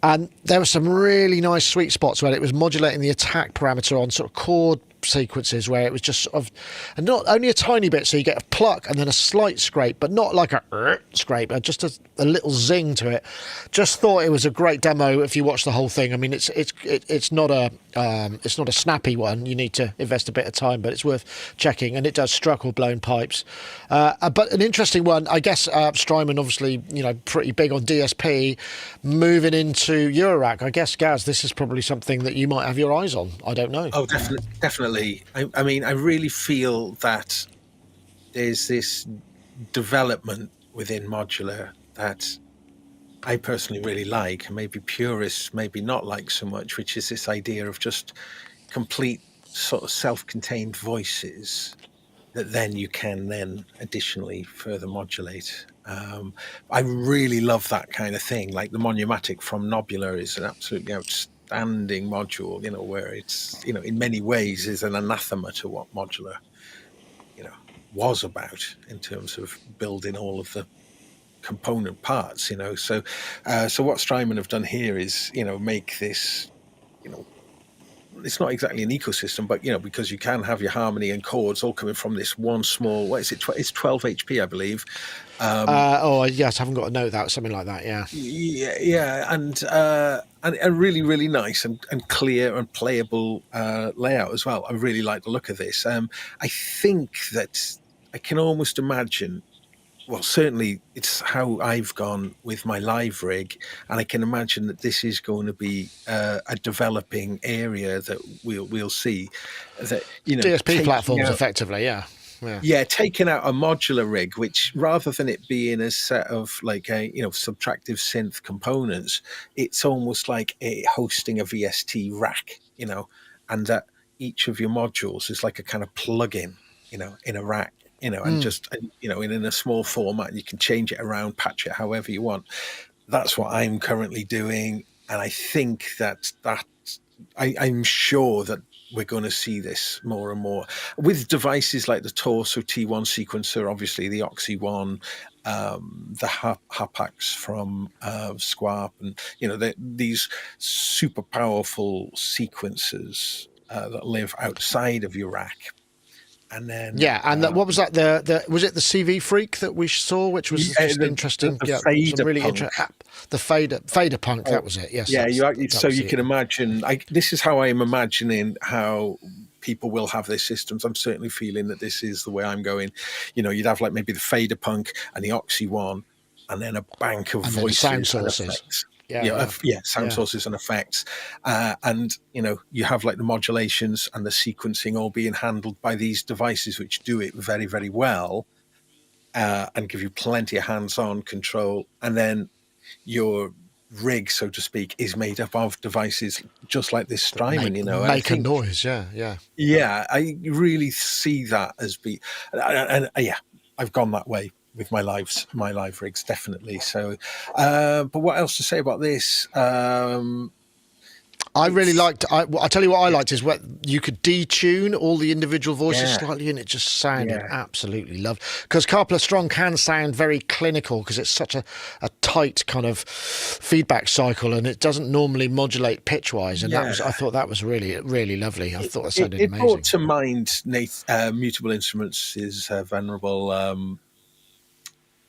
S1: And there were some really nice sweet spots where it was modulating the attack parameter on sort of chord sequences where it was just sort of, and not only a tiny bit, so you get a pluck and then a slight scrape, but not like a scrape, just a little zing to it. Just thought it was a great demo if you watch the whole thing. I mean, it's not a snappy one. You need to invest a bit of time, but it's worth checking. And it does struck or blown pipes. But an interesting one, I guess. Strymon, obviously, pretty big on DSP, moving into Eurorack. I guess, Gaz, this is probably something that you might have your eyes on. I don't know.
S3: Oh, definitely. I mean, I really feel that there's this development within modular that I personally really like, and maybe purists maybe not like so much, which is this idea of just complete sort of self-contained voices that then you can then additionally further modulate. I really love that kind of thing. Like the Monumatic from Nobular is an absolutely outstanding module, where it's, in many ways is an anathema to what modular, was about in terms of building all of the component parts, So what Strymon have done here is, make this, it's not exactly an ecosystem, but because you can have your harmony and chords all coming from this one small. What is it? It's 12 HP, I believe.
S1: Yes, I haven't got a note that something like that.
S3: Yeah, and really, really nice and clear and playable layout as well. I really like the look of this. I think that I can almost imagine. Well, certainly it's how I've gone with my live rig, and I can imagine that this is going to be a developing area that we'll see. That
S1: DSP platforms, effectively,
S3: taking out a modular rig, which rather than it being a set of like subtractive synth components, it's almost like hosting a VST rack, and that each of your modules is like a kind of plug-in, in a rack. And just, in a small format, you can change it around, patch it however you want. That's what I'm currently doing. And I think I'm sure that we're going to see this more and more with devices like the Torso T1 sequencer, obviously the Oxy One, the Hapax from Squarp, and, these super powerful sequencers that live outside of your rack. And then
S1: what was that? Was it the CV Freak that we saw, which was just interesting?
S3: The
S1: really interesting. The Fader Punk, that was it. Yes.
S3: Yeah, you can imagine. This is how I'm imagining how people will have their systems. I'm certainly feeling that this is the way I'm going. You'd have like maybe the Fader Punk and the Oxy One, and then a bank of voices,
S1: sound sources.
S3: Sound sources and effects, and you have like the modulations and the sequencing all being handled by these devices, which do it very, very well, and give you plenty of hands-on control. And then your rig, so to speak, is made up of devices just like this Strymon, you know.
S1: Make a noise, yeah.
S3: Yeah, I really see that as yeah, I've gone that way with my live rigs, definitely. So, but what else to say about this?
S1: I really liked. I'll tell you what I liked is what you could detune all the individual voices slightly, and it just sounded absolutely lovely. Because Car Plus Strong can sound very clinical because it's such a tight kind of feedback cycle, and it doesn't normally modulate pitch wise. And I thought that was really, really lovely. I thought that sounded amazing.
S3: It brought to mind Mutable Instruments' venerable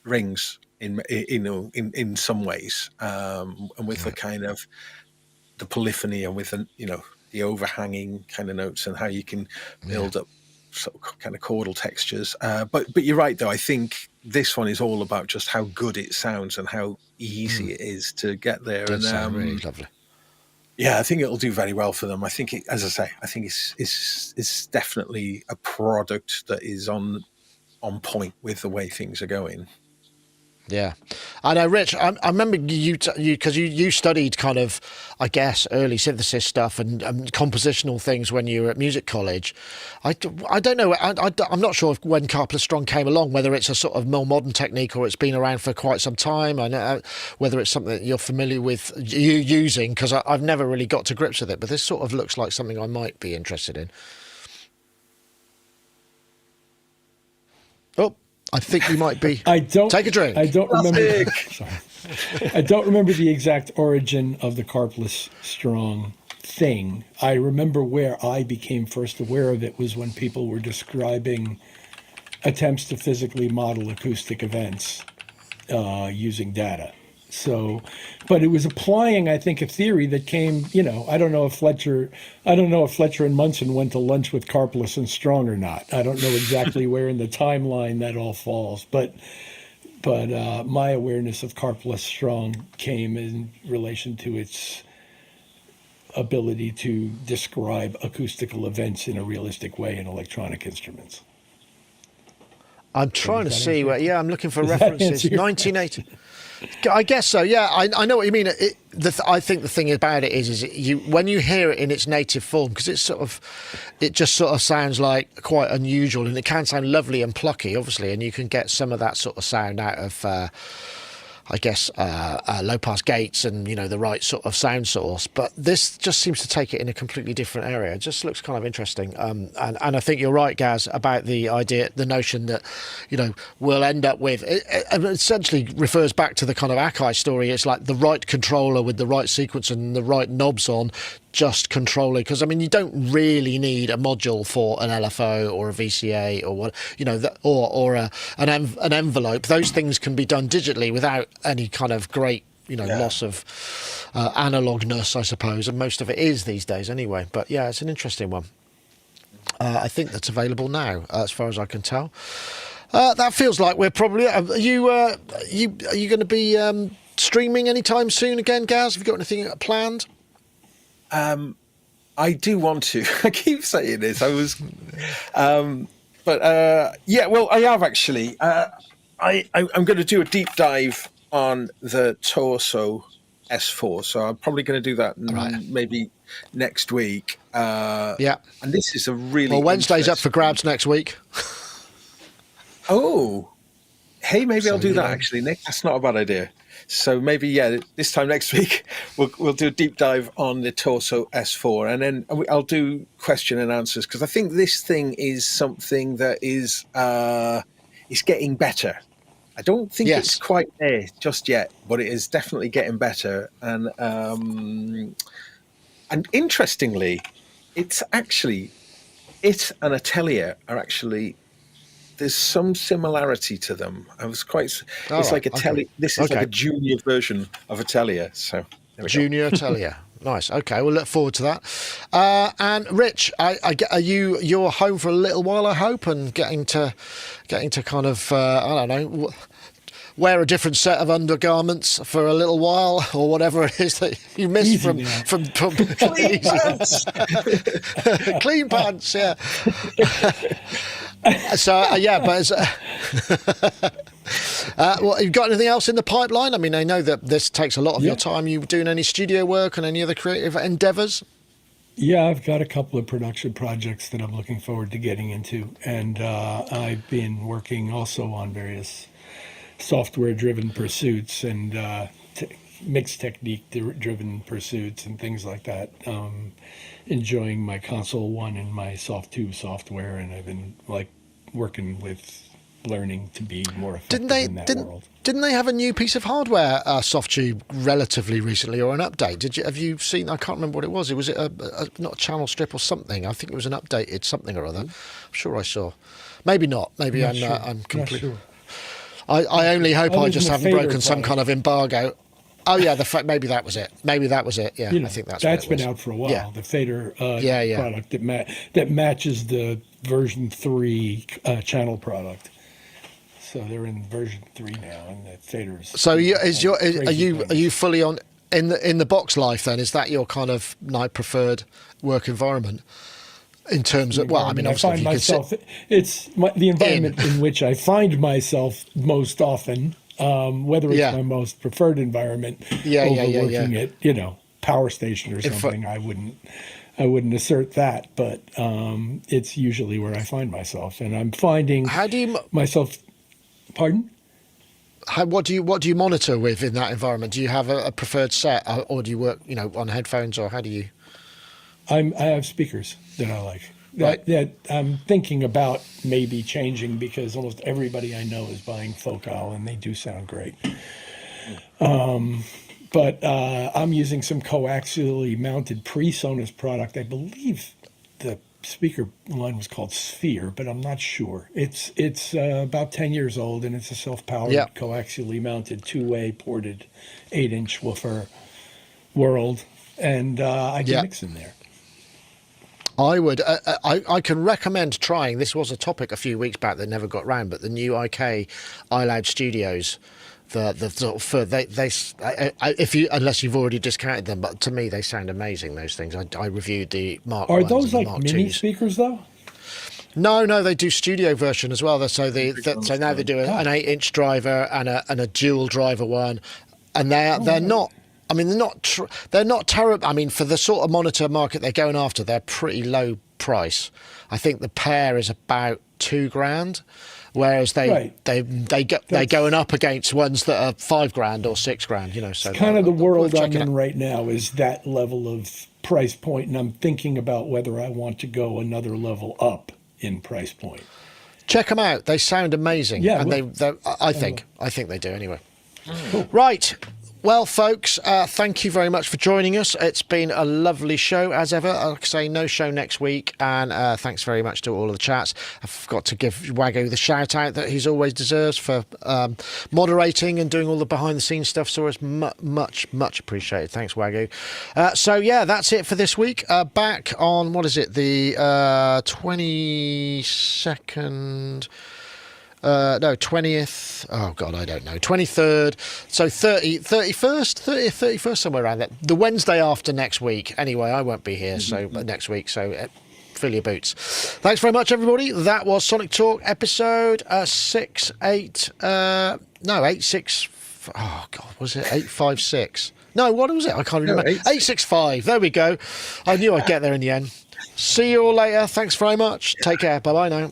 S3: rings in some ways, and with the kind of the polyphony and with the overhanging kind of notes and how you can build up sort of kind of chordal textures. But you're right though. I think this one is all about just how good it sounds and how easy it is to get there.
S1: It sounds really lovely.
S3: Yeah, I think it'll do very well for them. I think, as I say, I think it's definitely a product that is on point with the way things are going.
S1: Yeah, I know, Rich. I remember you because you studied kind of, I guess, early synthesis stuff and compositional things when you were at music college. I don't know. I'm not sure if when Car Plus Strong came along, whether it's a sort of more modern technique or it's been around for quite some time. I know whether it's something that you're familiar with you using, because I've never really got to grips with it. But this sort of looks like something I might be interested in. Oh. I think you might be. Take a drink.
S2: I don't remember. Sorry, I don't remember the exact origin of the Car Plus Strong thing. I remember where I became first aware of it was when people were describing attempts to physically model acoustic events using data. So, but it was applying, I think, a theory that came, I don't know if Fletcher and Munson went to lunch with Car Plus and Strong or not. I don't know exactly where in the timeline that all falls, but my awareness of Car Plus Strong came in relation to its ability to describe acoustical events in a realistic way in electronic instruments.
S1: I'm trying to see where. Yeah, I'm looking for references. 1980. I guess so. Yeah, I know what you mean. I think the thing about it is when you hear it in its native form, because it just sort of sounds like quite unusual, and it can sound lovely and plucky, obviously, and you can get some of that sort of sound out of. I guess, low pass gates and, the right sort of sound source. But this just seems to take it in a completely different area. It just looks kind of interesting. And I think you're right, Gaz, about the notion that, we'll end up with, it essentially refers back to the kind of Akai story. It's like the right controller with the right sequence and the right knobs on, just controlling, because you don't really need a module for an LFO or a VCA or what, or an envelope. Those things can be done digitally without any kind of great loss of analogness, I suppose, and most of it is these days anyway. But yeah, it's an interesting one. I think that's available now, as far as I can tell. That feels like we're probably. Are you going to be streaming anytime soon again, Gaz? Have you got anything planned?
S3: I do want to. I keep saying this. I was, well, I have actually. I'm going to do a deep dive on the Torso S4, so I'm probably going to do that maybe next week.
S1: Yeah,
S3: and this is a really
S1: Wednesday's up for grabs next week.
S3: Oh, hey, maybe I'll do that actually, Nick. That's not a bad idea. So maybe, this time next week, we'll do a deep dive on the Torso S4, and then I'll do question and answers, because I think this thing is something that is getting better. I don't think it's quite there just yet, but it is definitely getting better. And interestingly, it and Atelier are actually. There's some similarity to them. I was quite. It's like Atelier. Okay. This is like a junior version of Atelier. So
S1: junior Atelier. Nice. Okay, we'll look forward to that. And Rich, you're home for a little while, I hope, and getting to kind of I don't know, wear a different set of undergarments for a little while, or whatever it is that you miss from
S3: clean pants.
S1: Clean pants, yeah. So but Well, you've got anything else in the pipeline? I mean, I know that this takes a lot of your time. You doing any studio work and any other creative endeavors?
S2: Yeah, I've got a couple of production projects that I'm looking forward to getting into. And I've been working also on various software-driven pursuits and mixed technique-driven pursuits and things like that. Enjoying my Console 1 and my Soft 2 software, and I've been working with learning to be more effective in that world.
S1: Didn't they have a new piece of hardware, Softtube, relatively recently, or an update? Have you seen? I can't remember what it was. Was it not a channel strip or something? I think it was an updated something or other. I'm sure I saw. Maybe not. Maybe I'm completely.
S2: Sure.
S1: I only hope I just haven't
S2: fader
S1: broken some kind of embargo. Oh yeah, maybe that was it. Yeah, I think that's
S2: been out for a while.
S1: Yeah.
S2: The fader product that matches the version 3 channel product. So they're in version 3 now, and the faders.
S1: So are you fully on in the box life then? Is that your kind of preferred work environment? In terms of, well, I mean, obviously,
S2: I find myself, it's the environment in which I find myself most often, whether it's my most preferred environment, working at, power station or something, I wouldn't assert that, but it's usually where I find myself, and I'm finding myself. Pardon?
S1: What do you monitor with in that environment? Do you have a preferred set, or do you work, on headphones, or how do you?
S2: I have speakers that I like. That I'm thinking about maybe changing because almost everybody I know is buying Focal and they do sound great. But I'm using some coaxially mounted pre-Sonos product. I believe the speaker line was called Sphere, but I'm not sure. It's about 10 years old, and it's a self-powered, coaxially mounted, two-way ported 8-inch woofer world, and I can mix in there.
S1: I would. I can recommend trying. This was a topic a few weeks back that never got round, but the new Akai iLoud Studios. Unless you've already discounted them, but to me they sound amazing. Those things. I reviewed the Mark.
S2: Are those like
S1: Mark
S2: mini
S1: 2s.
S2: speakers though?
S1: No, they do studio version as well. So now they do an 8-inch driver and a dual driver one, and they're not. I mean, they're not terrible. I mean, for the sort of monitor market they're going after, they're pretty low price. I think the pair is about $2,000, whereas they're going up against ones that are $5,000 or $6,000. So
S2: it's kind of the world I'm in right now is that level of price point, and I'm thinking about whether I want to go another level up in price point.
S1: Check them out; they sound amazing.
S2: Yeah,
S1: and I think they do anyway. Cool. Right. Well, folks, thank you very much for joining us. It's been a lovely show, as ever. Like I say, no show next week, and thanks very much to all of the chats. I've got to give Wagyu the shout-out that he's always deserves for moderating and doing all the behind-the-scenes stuff, so it's much appreciated. Thanks, Wagyu. So, yeah, that's it for this week. Back on, what is it, the 22nd... 20th. Oh God, I don't know. 23rd. So 31st, somewhere around that. The Wednesday after next week. Anyway, I won't be here. So next week. So fill your boots. Thanks very much, everybody. That was Sonic Talk episode 86. Oh God, was it 856? No, what was it? I can't remember. 865. There we go. I knew I'd get there in the end. See you all later. Thanks very much. Take care. Bye bye now.